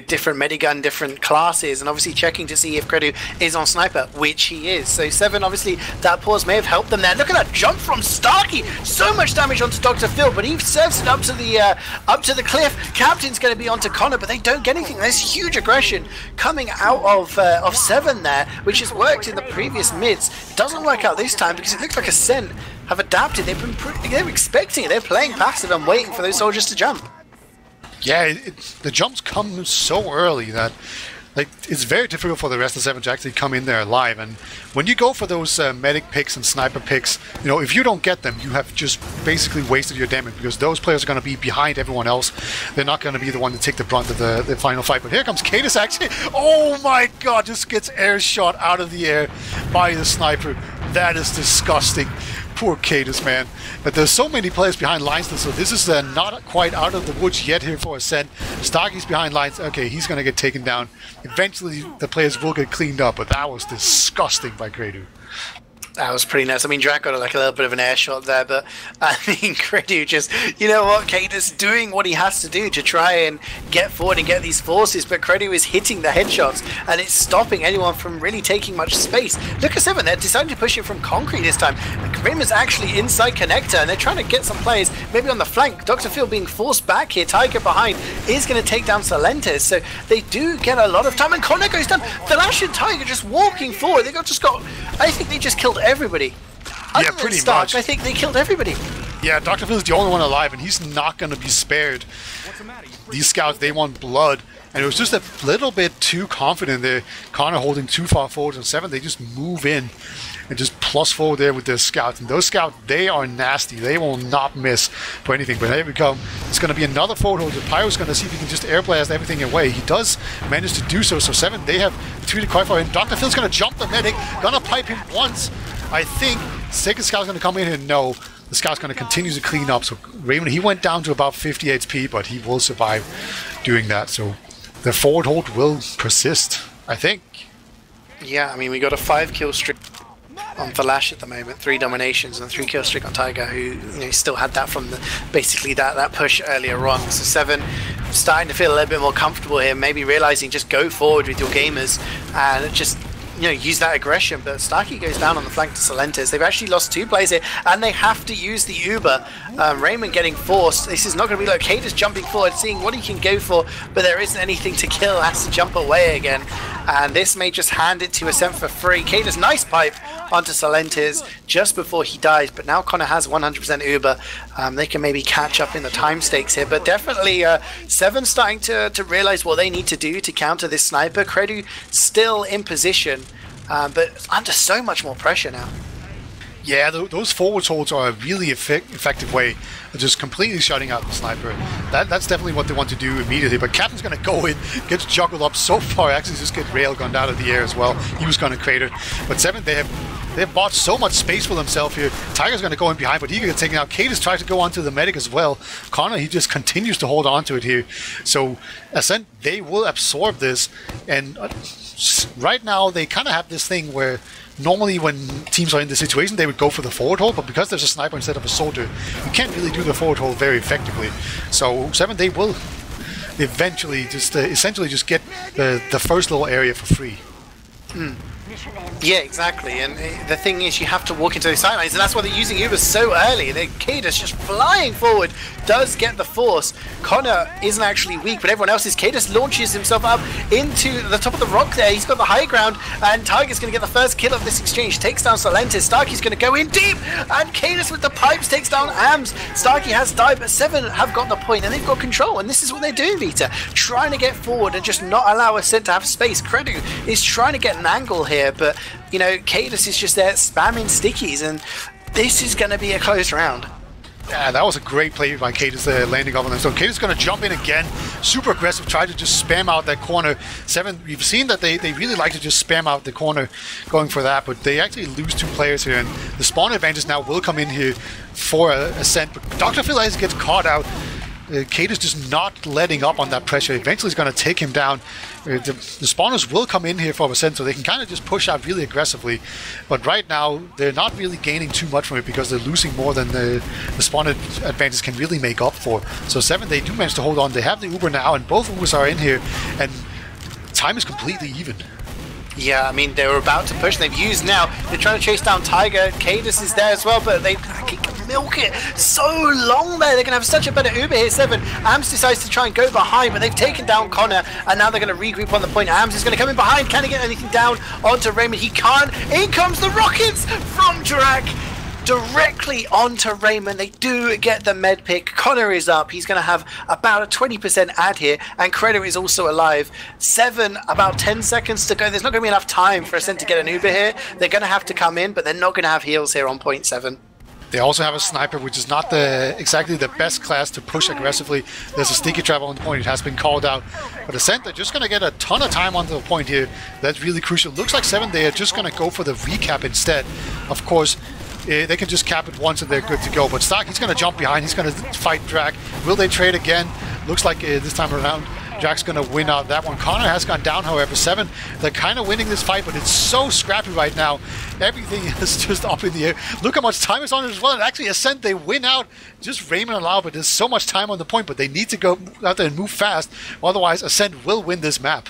different medigun, different classes, and obviously checking to see if Kredu is on Sniper, which he is. So 7, obviously, that pause may have helped them there. Look at that jump from Starkey! So much damage onto Dr. Phil, but he serves it up to the cliff. Captain's going to be onto Connor, but they don't get anything. There's huge aggression coming out of 7 there, which has worked in the previous mids. It doesn't work out this time because it looks like Ascent have adapted. They're expecting it. They're playing passive and waiting for those soldiers to jump. Yeah, the jumps come so early that it's very difficult for the rest of 7 to actually come in there alive. And when you go for those medic picks and sniper picks, if you don't get them, you have just basically wasted your damage because those players are going to be behind everyone else. They're not going to be the one to take the brunt of the final fight. But here comes Cadus actually. Oh my god, just gets air shot out of the air by the sniper. That is disgusting. Poor Cadus, man. But there's so many players behind lines, so this is not quite out of the woods yet here for Ascent. Starkey's behind lines. Okay, he's going to get taken down. Eventually, the players will get cleaned up, but that was disgusting by Kredu. That was pretty nice. I mean, Drac got a little bit of an air shot there, but I mean, Kredu just, you know what, Cadus doing what he has to do to try and get forward and get these forces, but Kredu is hitting the headshots and it's stopping anyone from really taking much space. Look at 7, they're deciding to push it from concrete this time. Grim is actually inside connector and they're trying to get some players maybe on the flank. Dr. Phil being forced back here. Tiger behind is going to take down Salentes, so they do get a lot of time, and Connor goes down. Thalash and Tiger just walking forward. I think they just killed everybody. Yeah, pretty much. I think they killed everybody. Yeah, Dr. Phil's the only one alive, and he's not going to be spared. These scouts, they want blood, and it was just a little bit too confident there. Connor holding too far forward, and 7, they just move in and just plus forward there with their scouts. And those scouts, they are nasty. They will not miss for anything. But here we come. It's going to be another forward hold. Pyro's going to see if he can just air blast everything away. He does manage to do so. So 7, they have treated quite far in. Dr. Phil's going to jump the medic, going to pipe him once. I think second scout's going to come in here. No, the scout's going to continue to clean up. So Raven, he went down to about 50 HP, but he will survive doing that. So the forward hold will persist, I think. Yeah, I mean, we got a 5-kill streak on Thalash at the moment, 3 dominations and 3-kill streak on Tiger, who still had that from basically that push earlier on. So 7 starting to feel a little bit more comfortable here, maybe realizing just go forward with your gamers and just use that aggression, but Starkey goes down on the flank to Se7en. They've actually lost 2 players here, and they have to use the Uber. Raymond getting forced. This is not going to be like Cadus jumping forward, seeing what he can go for, but there isn't anything to kill, has to jump away again. And this may just hand it to Ascent for free. Cadus, nice pipe onto Se7en just before he dies, but now Connor has 100% Uber. They can maybe catch up in the time stakes here, but definitely Se7en starting to realize what they need to do to counter this sniper. Credu still in position, but under so much more pressure now. Yeah, those forward holds are a really effective way of just completely shutting out the sniper. That's definitely what they want to do immediately, but Captain's going to go in, gets juggled up so far, actually just get railgunned out of the air as well. He was going to crater. But Se7en, they have bought so much space for themselves here. Tiger's going to go in behind, but he gets taken out. Cadus tries to go onto the medic as well. Connor, he just continues to hold on to it here. So Ascent, they will absorb this, and right now they kind of have this thing where normally when teams are in this situation they would go for the forward hold, but because there's a sniper instead of a soldier, you can't really do the forward hold very effectively. So Se7en, they will eventually just essentially just get the first little area for free. Yeah, exactly. And the thing is, you have to walk into the sidelines, and that's why they're using Uber so early. Cadus just flying forward does get the force. Connor isn't actually weak, but everyone else is. Cadus launches himself up into the top of the rock there. He's got the high ground, and Tiger's going to get the first kill of this exchange. Takes down Se7en. Starkey's going to go in deep, and Cadus with the pipes takes down Ams. Starkey has died, but Se7en have got the point, and they've got control, and this is what they're doing, Vita. Trying to get forward and just not allow Ascent to have space. Credu is trying to get an angle here, but you know, Cadus is just there spamming stickies, and this is going to be a close round. Yeah, that was a great play by Cadus landing up on them. So Cadus is going to jump in again, super aggressive, try to just spam out that corner. Se7en, we've seen that they really like to just spam out the corner going for that, but they actually lose 2 players here, and the spawn advantage now will come in here for Ascent. But Dr. Phil gets caught out. Cadus just not letting up on that pressure. Eventually he's going to take him down. The spawners will come in here for Ascent, so they can kind of just push out really aggressively. But right now, they're not really gaining too much from it because they're losing more than the spawn advantage can really make up for. So Se7en, they do manage to hold on. They have the Uber now, and both Ubers are in here, and time is completely even. Yeah, I mean, they were about to push. They've used now. They're trying to chase down Tiger. Cadus is there as well, but they can milk it so long there. They're going to have such a better Uber here. Se7en. Ams decides to try and go behind, but they've taken down Connor, and now they're going to regroup on the point. Ams is going to come in behind. Can he get anything down onto Raymond? He can't. In comes the rockets from Drak. Directly onto Raymond. They do get the med pick. Connor is up. He's going to have about a 20% ad here, and Credo is also alive. Se7en, about 10 seconds to go. There's not going to be enough time for Ascent to get an Uber here. They're going to have to come in, but they're not going to have heals here on point 7. They also have a sniper, which is not exactly the best class to push aggressively. There's a sticky trap on the point. It has been called out. But Ascent, they're just going to get a ton of time onto the point here. That's really crucial. Looks like Se7en, they are just going to go for the recap instead. Of course, they can just cap it once and they're good to go. But Stark, he's going to jump behind. He's going to fight Drak. Will they trade again? Looks like this time around, Drak's going to win out that one. Connor has gone down, however. Se7en, they're kind of winning this fight, but it's so scrappy right now. Everything is just up in the air. Look how much time is on it as well. And actually, Ascent, they win out. Just Raymond allowed, but there's so much time on the point, but they need to go out there and move fast. Otherwise, Ascent will win this map.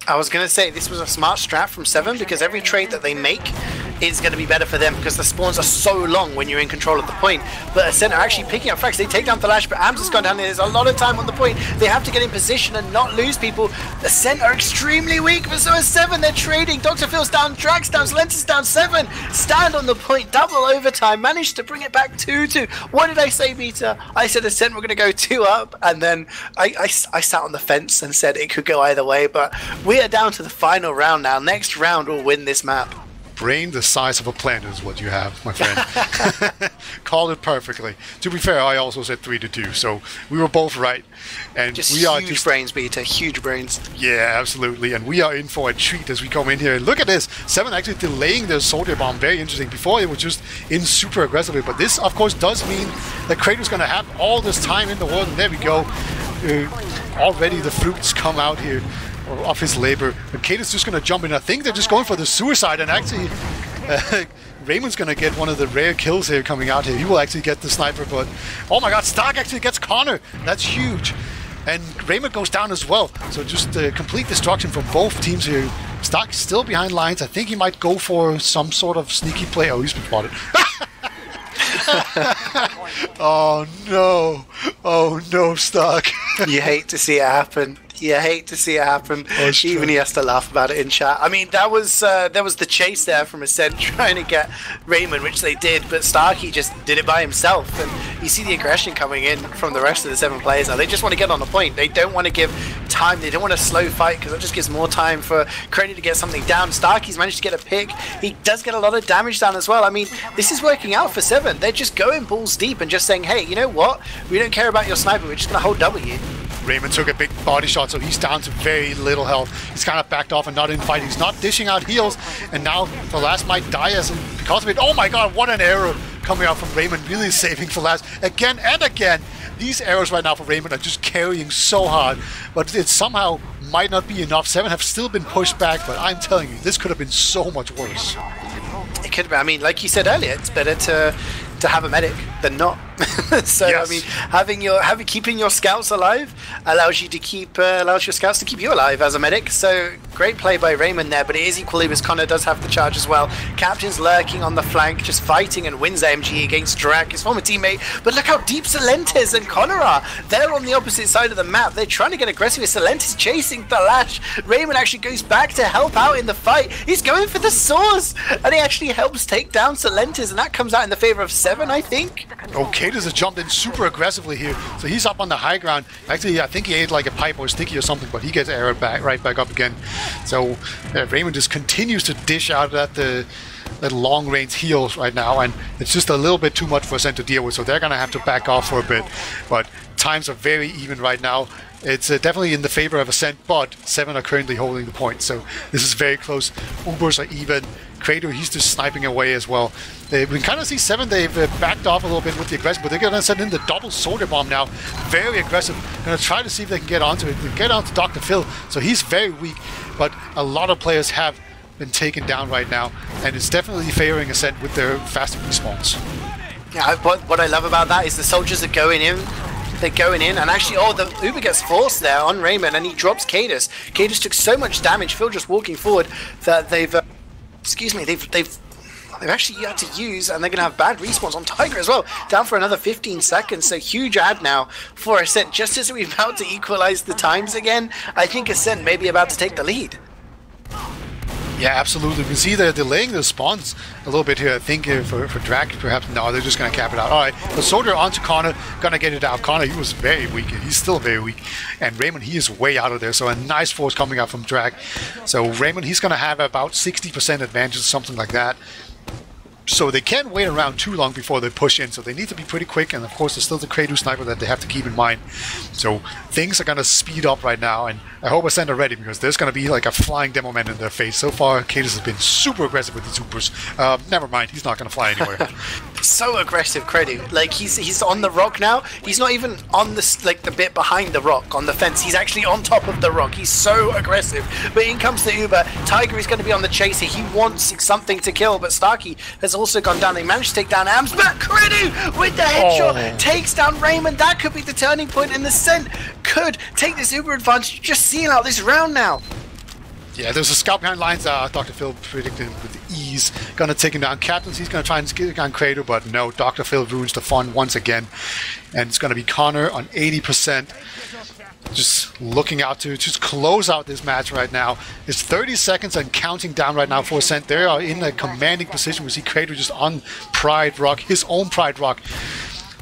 I was going to say this was a smart strat from Se7en, because every trade that they make is going to be better for them because the spawns are so long when you're in control of the point. But Ascent are actually picking up frags. They take down the lash, but Ams has gone down there. There's a lot of time on the point. They have to get in position and not lose people. Ascent are extremely weak, but so is Se7en. They're trading. Dr. Phil's down, Drax down, Se7en's down. Se7en stand on the point, double overtime, managed to bring it back 2-2. What did I say, Vita? I said Ascent were going to go 2 up, and then I sat on the fence and said it could go either way, but we are down to the final round now. Next round will win this map. Brain the size of a planet is what you have, my friend. Called it perfectly. To be fair, I also said 3-2, so we were both right. And just we are huge brains, Peter. Huge brains. Yeah, absolutely. And we are in for a treat as we come in here. And look at this. Se7en actually delaying their soldier bomb. Very interesting. Before, it was just in super aggressively. But this, of course, does mean that Kratos going to have all this time in the world. And there we go. Already the fruits come out here of his labor. But Kate just going to jump in. I think they're just going for the suicide, and actually Raymond's going to get one of the rare kills here coming out here. He will actually get the sniper, but oh my god, Stark actually gets Connor. That's huge. And Raymond goes down as well. So just complete destruction from both teams here. Stark still behind lines. I think he might go for some sort of sneaky play. Oh, he's been spotted. Oh no, Stark. You hate to see it happen. You hate to see it happen. Oh, even he has to laugh about it in chat. I mean, there was the chase there from Ascent trying to get Raymond, which they did, but Starkey just did it by himself. And you see the aggression coming in from the rest of the 7 players now. They just want to get on the point. They don't want to give time. They don't want to slow fight because that just gives more time for Crady to get something down. Starkey's managed to get a pick. He does get a lot of damage down as well. I mean, this is working out for 7. They're just going balls deep and just saying, hey, you know what? We don't care about your sniper. We're just going to hold W. Raymond took a big body shot, so he's down to very little health. He's kind of backed off and not in fight. He's not dishing out heals, and now the last might die as because of it. Oh my god, what an arrow coming out from Raymond, really saving for last. Again and again, these arrows right now for Raymond are just carrying so hard, but it somehow might not be enough. 7 have still been pushed back, but I'm telling you, this could have been so much worse. It could be. I mean, like you said earlier, it's better to have a medic than not. So yes. I mean, keeping your scouts alive allows your scouts to keep you alive as a medic. So great play by Raymond there, but it is equally because Connor does have the charge as well. Captain's lurking on the flank, just fighting, and wins MG against Drak, his former teammate. But look how deep Se7en and Connor are. They're on the opposite side of the map. They're trying to get aggressive. Se7en chasing the lash. Raymond actually goes back to help out in the fight. He's going for the swords, and he actually helps take down Se7en, and that comes out in the favor of 7, I think. Okay, has jumped in super aggressively here, so he's up on the high ground. Actually, I think he ate like a pipe or sticky or something, but he gets arrowed right back up again. So Raymond just continues to dish out that long range heals right now, and it's just a little bit too much for Ascent to deal with, so they're gonna have to back off for a bit. But times are very even right now. It's definitely in the favor of Ascent, but 7 are currently holding the point, so this is very close. Ubers are even. Kratos, he's just sniping away as well. We can kind of see 7, they've backed off a little bit with the aggression, but they're going to send in the double soldier bomb now. Very aggressive. Going to try to see if they can get onto it. They get onto Dr. Phil, so he's very weak, but a lot of players have been taken down right now, and it's definitely favoring Ascent with their faster respawns. Yeah, what I love about that is the soldiers are going in. They're going in, and actually, the Uber gets forced there on Raymond, and he drops Cadus. Cadus took so much damage, Phil just walking forward, that they've actually had to use, and they're going to have bad respawns on Tiger as well, down for another 15 seconds, so huge ad now for Ascent. Just as we're about to equalize the times again, I think Ascent may be about to take the lead. Yeah, absolutely. We can see they're delaying the spawns a little bit here. I think for Drak, perhaps, no, they're just going to cap it out. All right, the soldier onto Connor, going to get it out. Connor, he was very weak. He's still very weak. And Raymond, he is way out of there, so a nice force coming out from Drak. So Raymond, he's going to have about 60% advantage, something like that. So they can't wait around too long before they push in, so they need to be pretty quick, and of course there's still the Kratos sniper that they have to keep in mind. So things are going to speed up right now, and I hope Ascent are ready, because there's going to be like a flying demo man in their face. So far, Kratos has been super aggressive with the supers. Never mind, he's not going to fly anywhere. So aggressive, Kratos. Like, he's on the rock now. He's not even on the bit behind the rock, on the fence. He's actually on top of the rock. He's so aggressive. But in comes the Uber. Tiger is going to be on the chaser. He wants something to kill, but Starkey has also gone down. They managed to take down Ams, but Kratos with the headshot takes down Raymond. That could be the turning point, and the Ascent could take this Uber advantage, just seeing out this round now. Yeah, there's a scout behind lines. Dr. Phil predicted with ease. Gonna take him down. Captains, he's gonna try and get on Kratos, but no, Dr. Phil ruins the fun once again. And it's gonna be Connor on 80%. Just looking out to just close out this match right now. It's 30 seconds and counting down right now for Ascent. They are in a commanding position. We see Kratos just on Pride Rock, his own Pride Rock.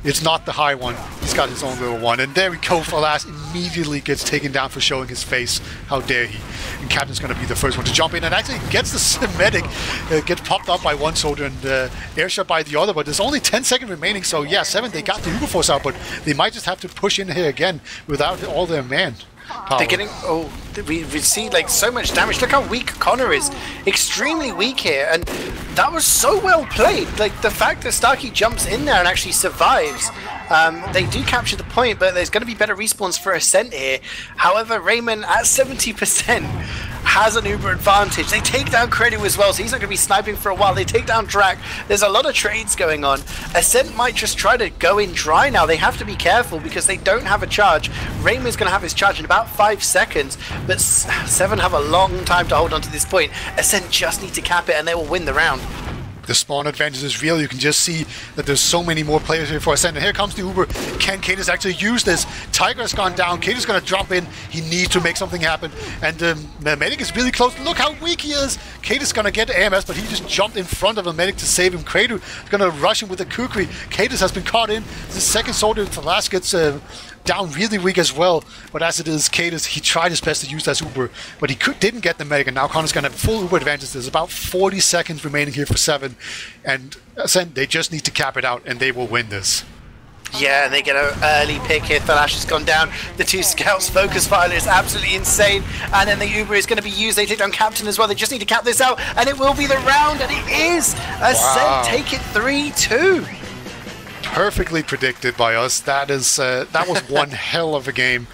It's not the high one. He's got his own little one. And there we go. Falas immediately gets taken down for showing his face. How dare he? And Captain's going to be the first one to jump in and actually gets the medic. Gets popped up by one soldier and airshot by the other. But there's only 10 seconds remaining. So yeah, 7, they got the Uber Force out. But they might just have to push in here again without all their man power. They're getting, we see like so much damage. Look how weak Connor is. Extremely weak here, and that was so well played. Like the fact that Starkey jumps in there and actually survives. They do capture the point, but there's going to be better respawns for Ascent here. However, Raymond at 70% has an Uber advantage. They take down Credu as well, so he's not going to be sniping for a while. They take down Drac. There's a lot of trades going on. Ascent might just try to go in dry now. They have to be careful because they don't have a charge. Raymond's going to have his charge in about 5 seconds, but Se7en have a long time to hold on to this point. Ascent just need to cap it and they will win the round. The spawn advantage is real. You can just see that there's so many more players here for Ascent. And here comes the Uber. Can Cadis actually use this? Tiger has gone down. Cadis is going to jump in. He needs to make something happen. And the medic is really close. Look how weak he is. Cadis is going to get AMS, but he just jumped in front of the medic to save him. Credu is going to rush him with the Kukri. Cadis has been caught in. The second soldier, the last gets down really weak as well. But as it is, Cadis, he tried his best to use that Uber, but he didn't get the medic, and now Connor's going to have full Uber advantage. There's about 40 seconds remaining here for Se7en, and Ascent, they just need to cap it out, and they will win this. Yeah, and they get an early pick here. Thalash has gone down. The 2 scouts focus fire is absolutely insane. And then the Uber is going to be used. They take down Captain as well. They just need to cap this out, and it will be the round, and it is. Ascent take it 3-2. Perfectly predicted by us. That was one hell of a game.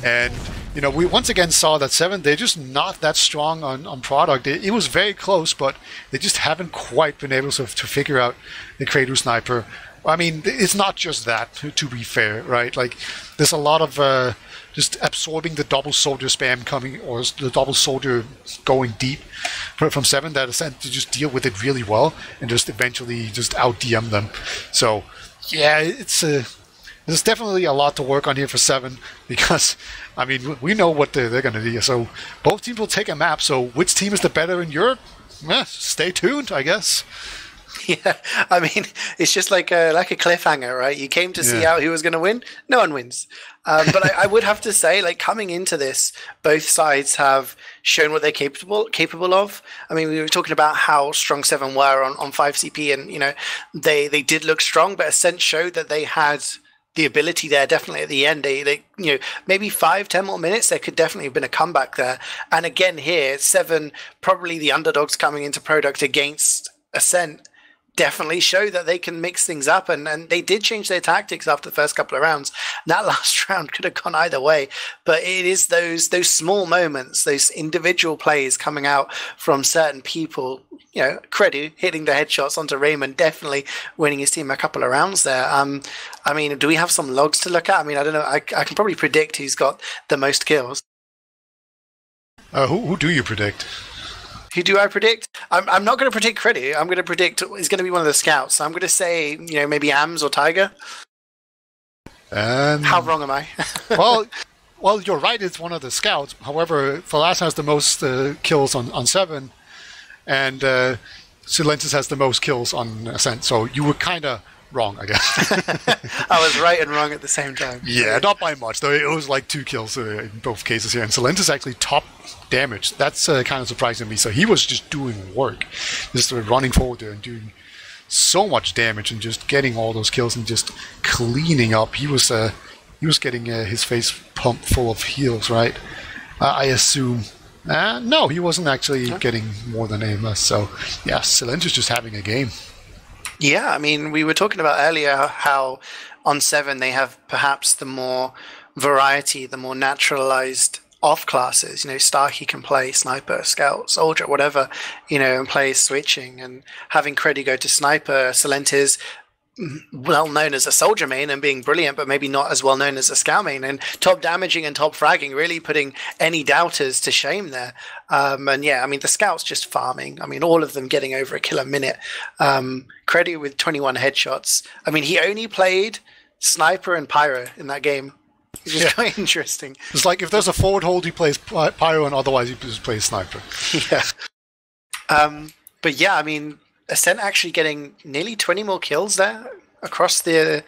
And you know, we once again saw that Se7en, they're just not that strong on product. It was very close, but they just haven't quite been able to figure out the Credu sniper. I mean, it's not just that, to be fair, right? Like, there's a lot of just absorbing the double soldier spam coming, or the double soldier going deep from Se7en, that Ascent to just deal with it really well and just eventually just out DM them. So yeah, there's definitely a lot to work on here for Se7en, because I mean, we know what they're going to do. So both teams will take a map. So which team is the better in Europe? Stay tuned, I guess. Yeah, I mean, it's just like a cliffhanger, right? You came to see out who was going to win. No one wins. But I would have to say, like, coming into this, both sides have shown what they're capable of. I mean, we were talking about how strong Se7en were on 5 CP, and you know, they did look strong, but Ascent showed that they had the ability there. Definitely at the end, they you know, maybe 5-10 more minutes, there could definitely have been a comeback there. And again here, Se7en, probably the underdogs coming into product against Ascent, definitely show that they can mix things up, and they did change their tactics after the first couple of rounds. That last round could have gone either way, but it is those small moments, those individual plays coming out from certain people. You know, Credu hitting the headshots onto Raymond, definitely winning his team a couple of rounds there. I mean, do we have some logs to look at? I mean, I don't know. I can probably predict who's got the most kills. Who do you predict? Who do I predict? I'm not going to predict Credu. I'm going to predict it's going to be one of the scouts. So I'm going to say, you know, maybe Ams or Tiger. How wrong am I? well, you're right. It's one of the scouts. However, Thalas has the most kills on Se7en, and Silentis has the most kills on Ascent. So you were kind of wrong, I guess. I was right and wrong at the same time. Yeah, not by much, though. It was like 2 kills in both cases here. And Silentis actually top damage. That's kind of surprising me. So he was just doing work. Just running forward there and doing so much damage and just getting all those kills and just cleaning up. He was getting his face pumped full of heals, right? I assume. No, he wasn't actually getting more than AMS. So, yeah, Silentis just having a game. Yeah, I mean, we were talking about earlier how on Se7en they have perhaps the more variety, the more naturalized off classes. You know, Starkey can play sniper, scout, soldier, whatever, you know, and play switching. And having Credu go to sniper, Silentis, well known as a soldier main and being brilliant, but maybe not as well known as a scout main, and top damaging and top fragging, really putting any doubters to shame there. And yeah, I mean, the scouts just farming. I mean, all of them getting over a kill a minute. Credu with 21 headshots. I mean, he only played sniper and pyro in that game. Which is quite interesting. It's like if there's a forward hold, he plays pyro, and otherwise he just plays sniper. Yeah. But yeah, I mean, Ascent actually getting nearly 20 more kills there across the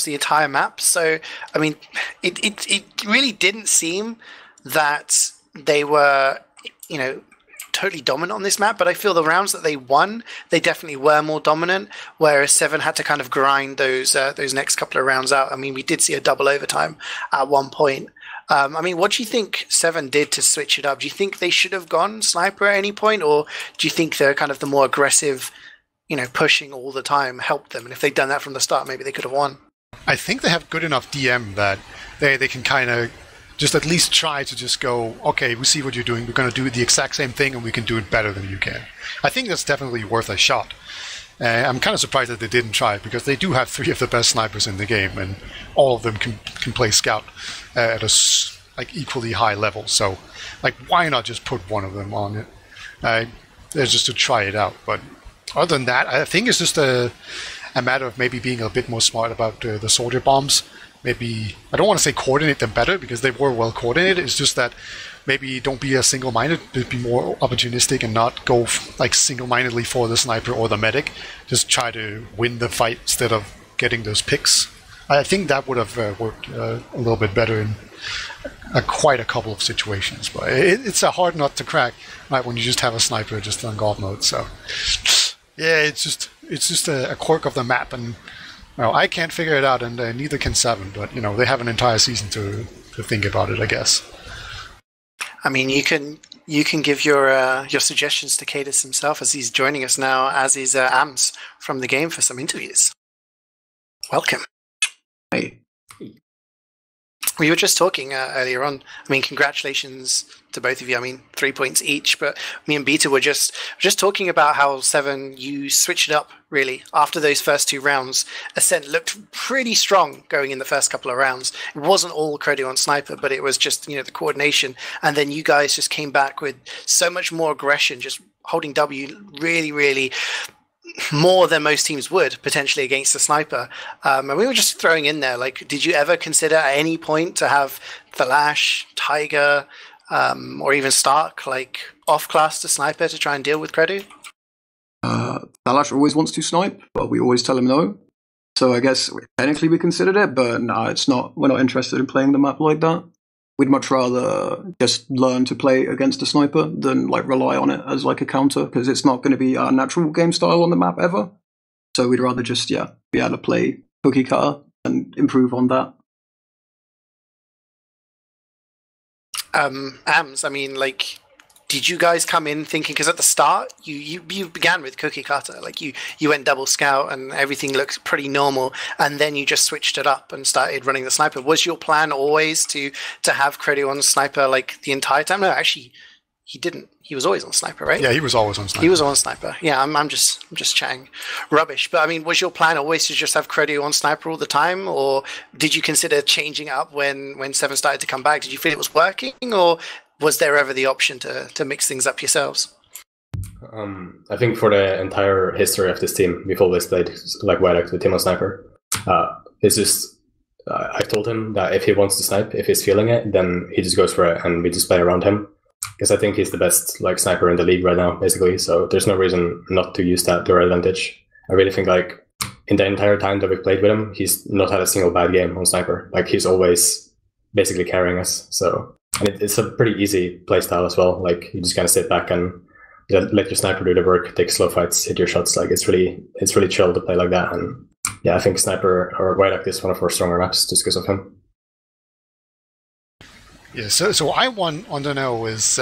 entire map. So I mean, it really didn't seem that they were, you know, totally dominant on this map, but I feel the rounds that they won, they definitely were more dominant, whereas Se7en had to kind of grind those next couple of rounds out. I mean, we did see a double overtime at one point. I mean, what do you think Se7en did to switch it up? Do you think they should have gone sniper at any point, or do you think they're kind of the more aggressive, you know, pushing all the time helped them? And if they'd done that from the start, maybe they could have won. I think they have good enough DM that they can kind of just at least try to just go, okay, we see what you're doing. We're going to do the exact same thing, and we can do it better than you can. I think that's definitely worth a shot. I'm kind of surprised that they didn't try it, because they do have 3 of the best snipers in the game, and all of them can play scout at a equally high level. So, why not just put one of them on it? Just to try it out. But other than that, I think it's just a matter of maybe being a bit more smart about the soldier bombs. Maybe, I don't want to say coordinate them better, because they were well coordinated. It's just that maybe don't be as single-minded, but be more opportunistic and not go single-mindedly for the sniper or the medic. Just try to win the fight instead of getting those picks. I think that would have worked a little bit better in quite a couple of situations. But it's a hard nut to crack, right, when you just have a sniper just on god mode. So yeah, it's just a quirk of the map, and I can't figure it out, and neither can Se7en. But they have an entire season to think about it, I guess. I mean, you can give your suggestions to Cadis himself, as he's joining us now, as is Ams from the game for some interviews. Welcome. Hey. We were just talking earlier on. I mean, congratulations to both of you. I mean, 3 points each. But me and Beta were just talking about how Se7en, you switched it up, really. After those first 2 rounds, Ascent looked pretty strong going in the first couple of rounds. It wasn't all credit on Sniper, but it was just, the coordination. And then you guys just came back with so much more aggression, just holding W really, really more than most teams would potentially against a sniper. And we were just throwing in there, did you ever consider at any point to have Thalash, Tiger, or even Stark, off-class to sniper to try and deal with Credu? Thalash always wants to snipe, but we always tell him no. So I guess technically we considered it, but no, it's not. We're not interested in playing the map like that. We'd much rather just learn to play against a sniper than rely on it as a counter, because it's not going to be our natural game style on the map ever. So we'd rather just be able to play cookie cutter and improve on that. Ams, I mean, did you guys come in thinking, because at the start you began with cookie cutter, you went double scout and everything looked pretty normal, and then you just switched it up and started running the sniper. Was your plan always to have Credu on sniper the entire time? No, actually he didn't. He was always on sniper, right? Yeah, he was always on sniper. He was on sniper. Yeah, I'm just chatting rubbish. But I mean, was your plan always to just have Credu on sniper all the time, or did you consider changing up when Se7en started to come back? Did you feel it was working, or was there ever the option to mix things up yourselves? I think for the entire history of this team, we've always played wideout with team on sniper. It's just, I told him that if he wants to snipe, if he's feeling it, then he just goes for it, and we just play around him. Because I think he's the best sniper in the league right now, basically. So there's no reason not to use that to our advantage. I really think in the entire time that we've played with him, he's not had a single bad game on sniper. He's always basically carrying us. So. And it's a pretty easy playstyle as well. You just kind of sit back and let your sniper do the work, take slow fights, hit your shots. It's really chill to play like that. And yeah, I think sniper or wideout is one of our stronger maps just because of him. Yeah. So I want to know is,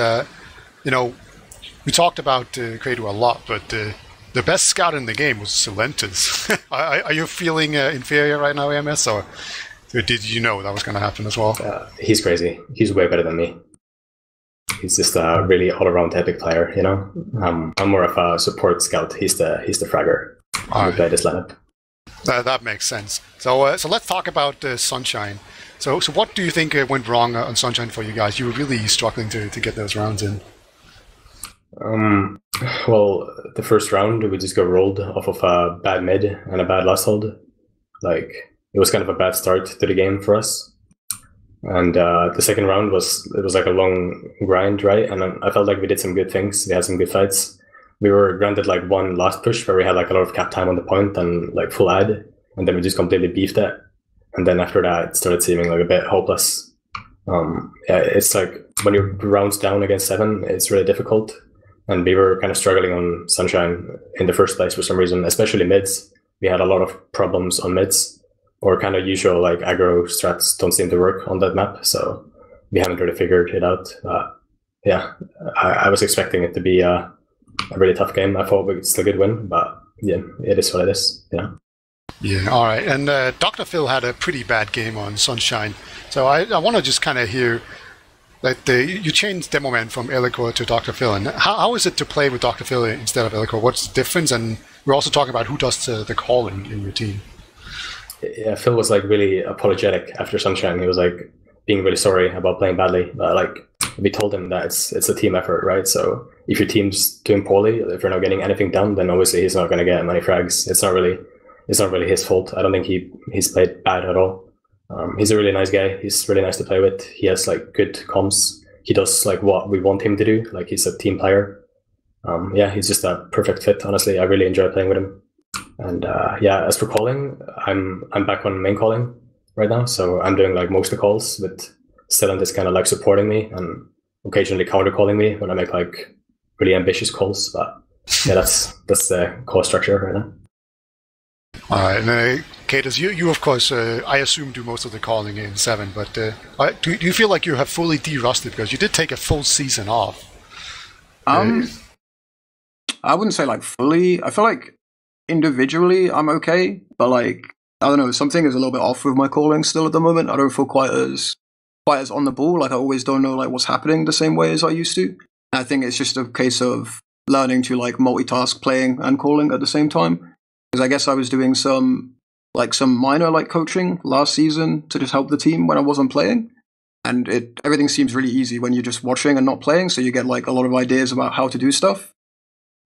we talked about Credu a lot, but the best scout in the game was Se7en. Are you feeling inferior right now, AMS, or? Did you know that was going to happen as well? He's crazy. He's way better than me. He's just a really all-around epic player, I'm more of a support scout. He's the fragger. We play this lineup. That makes sense. So let's talk about Sunshine. So what do you think went wrong on Sunshine for you guys? You were really struggling to get those rounds in. Well, the first round we just got rolled off of a bad mid and a bad last hold. It was kind of a bad start to the game for us. And the second round was a long grind, right? And I felt like we did some good things. We had some good fights. We were granted one last push where we had a lot of cap time on the point and full ad, and then we just completely beefed it. And then after that, it started seeming a bit hopeless. It's when you're rounds down against Se7en, it's really difficult. And we were kind of struggling on Sunshine in the first place for some reason, especially mids. We had a lot of problems on mids. Or kind of usual aggro strats don't seem to work on that map, so we haven't really figured it out. I was expecting it to be a really tough game. I thought we still could win, but yeah, it is what it is. Yeah, all right. And Dr. Phil had a pretty bad game on Sunshine. So I want to just kind of hear that you changed Demo Man from Eloquo to Dr. Phil. And how is it to play with Dr. Phil instead of Eloquo? What's the difference? And we're also talking about who does the calling in your team. Yeah, Phil was like really apologetic after Sunshine. He was like being really sorry about playing badly. Like we told him that it's a team effort, right? So if your team's doing poorly, if you're not getting anything done, then obviously he's not going to get many frags. It's not really his fault. I don't think he's played bad at all. He's a really nice guy. He's really nice to play with. He has like good comms. He does like what we want him to do. Like he's a team player. Yeah, he's just a perfect fit. Honestly, I really enjoy playing with him. And yeah, as for calling, I'm back on main calling right now, so I'm doing like most of the calls, with Se7en is kind of like supporting me and occasionally counter calling me when I make like really ambitious calls. But yeah, that's the call structure right now. All right, and Katus, you of course, I assume do most of the calling in Se7en, but do you feel like you have fully de-rusted because you did take a full season off? I wouldn't say like fully. I feel like individually I'm okay, but like I don't know, something is a little bit off with my calling still at the moment. I don't feel quite as on the ball. Like I always don't know like what's happening the same way as I used to. And I think it's just a case of learning to like multitask playing and calling at the same time. Because I guess I was doing some minor like coaching last season to just help the team when I wasn't playing. And everything seems really easy when you're just watching and not playing, so you get like a lot of ideas about how to do stuff.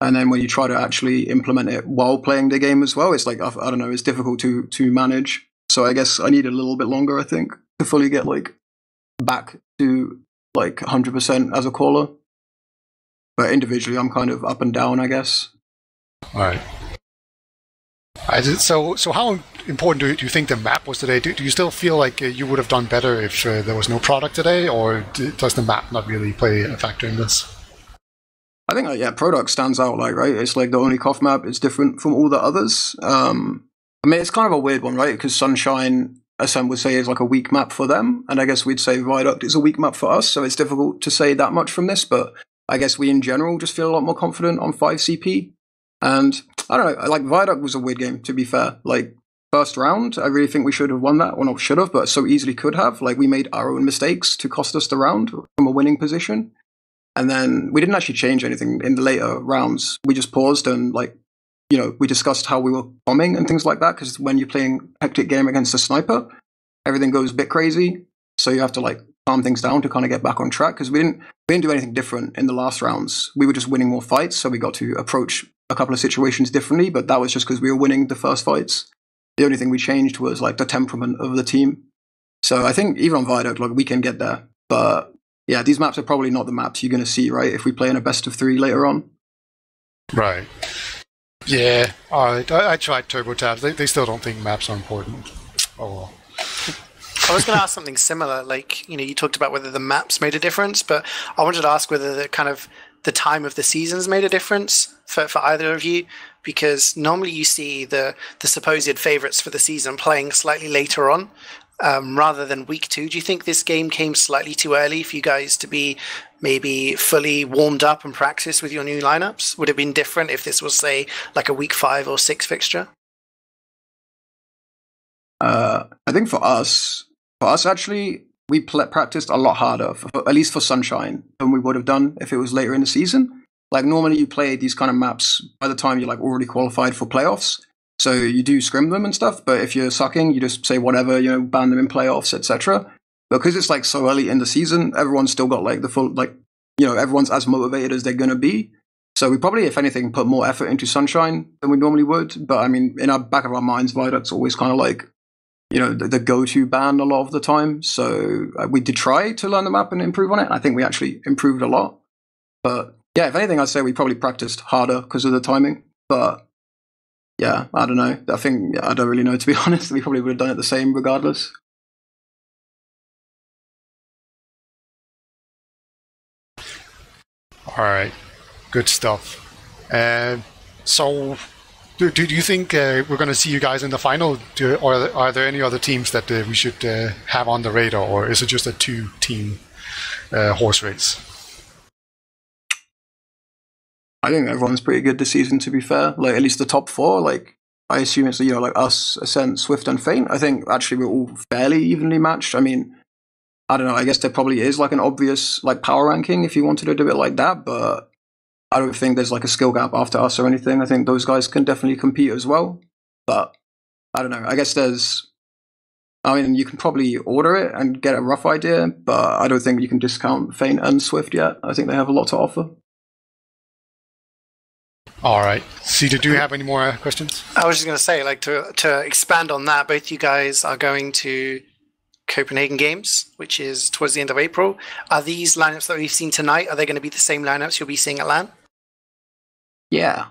And then when you try to actually implement it while playing the game as well, it's like, I don't know, it's difficult to manage. So I guess I need a little bit longer, I think, to fully get like back to like 100% as a caller. But individually, I'm kind of up and down, I guess. All right. So how important do you think the map was today? Do you still feel like you would have done better if there was no product today, or does the map not really play a factor in this? I think, yeah, product stands out, like, right? It's like the only COF map. It's different from all the others. I mean, it's kind of a weird one, right? Because Sunshine, Ascent would say, is like a weak map for them. And I guess we'd say Viaduct is a weak map for us. So it's difficult to say that much from this. But I guess we, in general, just feel a lot more confident on 5 CP. And I don't know, like, Viaduct was a weird game, to be fair. Like, first round, I really think we should have won that. Well, not should have, but so easily could have. Like, we made our own mistakes to cost us the round from a winning position. And then we didn't actually change anything in the later rounds. We just paused and, like, you know, we discussed how we were bombing and things like that. Because when you're playing a hectic game against a sniper, everything goes a bit crazy. So you have to, like, calm things down to kind of get back on track. Because we didn't do anything different in the last rounds. We were just winning more fights. So we got to approach a couple of situations differently. But that was just because we were winning the first fights. The only thing we changed was, like, the temperament of the team. So I think even on Viaduct, like, we can get there. But yeah, these maps are probably not the maps you're going to see, right, if we play in a best of 3 later on. Right. Yeah, I tried Turbo Tabs. They still don't think maps are important. Oh, well. I was going to ask something similar. Like, you know, you talked about whether the maps made a difference, but I wanted to ask whether the time of the seasons made a difference for either of you, because normally you see the supposed favourites for the season playing slightly later on. Rather than week 2, do you think this game came slightly too early for you guys to be maybe fully warmed up and practice with your new lineups? Would it have been different if this was, say, like a week 5 or 6 fixture? I think for us actually, we practiced a lot harder, at least for Sunshine, than we would have done if it was later in the season. Like, normally you play these kind of maps by the time you're like already qualified for playoffs. So you do scrim them and stuff, but if you're sucking, you just say whatever, you know, ban them in playoffs, etc. Because it's like so early in the season, everyone's still got like the full, like, you know, everyone's as motivated as they're going to be. So we probably, if anything, put more effort into Sunshine than we normally would. But I mean, in our back of our minds, Viaduct's always kind of like, you know, the go-to ban a lot of the time. So we did try to learn the map and improve on it. I think we actually improved a lot. But yeah, if anything, I'd say we probably practiced harder because of the timing. But yeah, I don't know. I think I don't really know, to be honest. We probably would have done it the same regardless. All right, good stuff. So, do you think we're going to see you guys in the final, or are there any other teams that we should have on the radar, or is it just a 2-team horse race? I think everyone's pretty good this season, to be fair. Like, at least the top 4, like, I assume it's, like us, Ascent, Swift, and Feint. I think actually we're all fairly evenly matched. I mean, I don't know. I guess there probably is like an obvious like power ranking if you wanted to do it like that, but I don't think there's like a skill gap after us or anything. I think those guys can definitely compete as well. But I don't know. I guess you can probably order it and get a rough idea, but I don't think you can discount Feint and Swift yet. I think they have a lot to offer. All right. CeeJaey, do you have any more questions? I was just going to say, like, to expand on that, both you guys are going to Copenhagen Games, which is towards the end of April. Are these lineups that we've seen tonight, are they going to be the same lineups you'll be seeing at LAN? Yeah.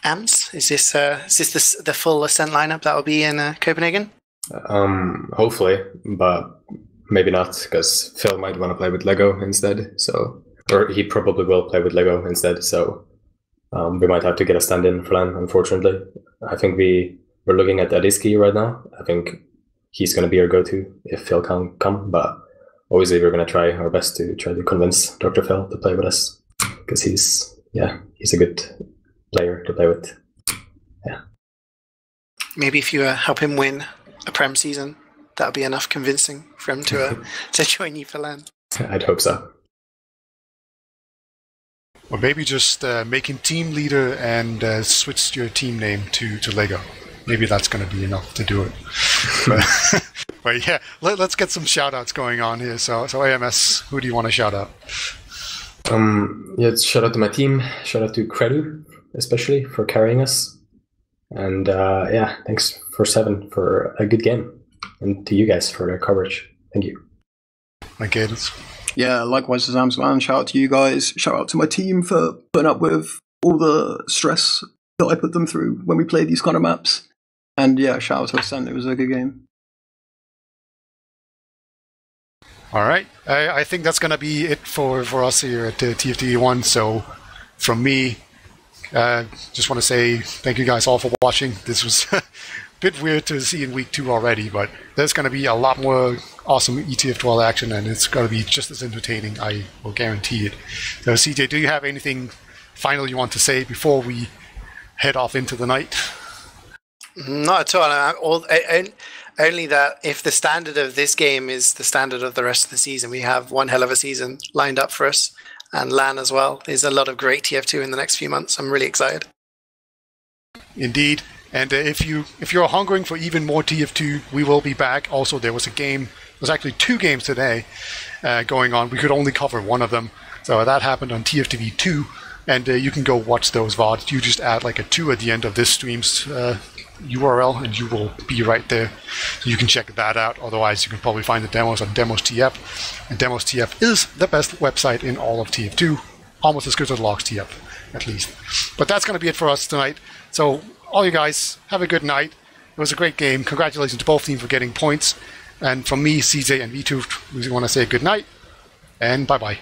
AMS, is this the full Ascent lineup that will be in Copenhagen? Hopefully, but maybe not, because Phil might want to play with Lego instead. So, or he probably will play with Lego instead. So, we might have to get a stand-in for LAN. Unfortunately, I think we're looking at Adiski right now. I think he's going to be our go-to if Phil can't come. But obviously, we're going to try our best to try to convince Dr. Phil to play with us, because he's a good player to play with. Yeah. Maybe if you help him win a Prem season, that'll be enough convincing for him to join you for LAN. I'd hope so. Or maybe just make him team leader and switch your team name to Lego. Maybe that's going to be enough to do it. But yeah, let's get some shout-outs going on here. So AMS, who do you want to shout out? Shout out to my team. Shout out to Credu, especially, for carrying us. And thanks for Se7en for a good game. And to you guys for the coverage. Thank you. Okay. Yeah, likewise, Zams, man. Shout out to you guys. Shout out to my team for putting up with all the stress that I put them through when we play these kind of maps. And yeah, shout out to Ascent. It was a good game. All right. I think that's going to be it for us here at TFT1. So from me, just want to say thank you guys all for watching. This was a bit weird to see in week 2 already, but there's going to be a lot more awesome ETF2L action, and it's going to be just as entertaining. I will guarantee it. So CeeJaey, do you have anything final you want to say before we head off into the night? Not at all. Only that if the standard of this game is the standard of the rest of the season, we have one hell of a season lined up for us. And LAN as well. There's a lot of great TF2 in the next few months. I'm really excited. Indeed. And if you're hungering for even more TF2, we will be back. Also, there was actually 2 games today going on. We could only cover one of them. So that happened on TFTV 2. And you can go watch those VODs. You just add like a 2 at the end of this stream's URL, and you will be right there. So you can check that out. Otherwise, you can probably find the demos on Demos.tf. And Demos.tf is the best website in all of TF2. Almost as good as LogsTF, at least. But that's going to be it for us tonight. So all you guys, have a good night. It was a great game. Congratulations to both teams for getting points. And from me, CeeJaey, and wiethoofd, we want to say good night and bye-bye.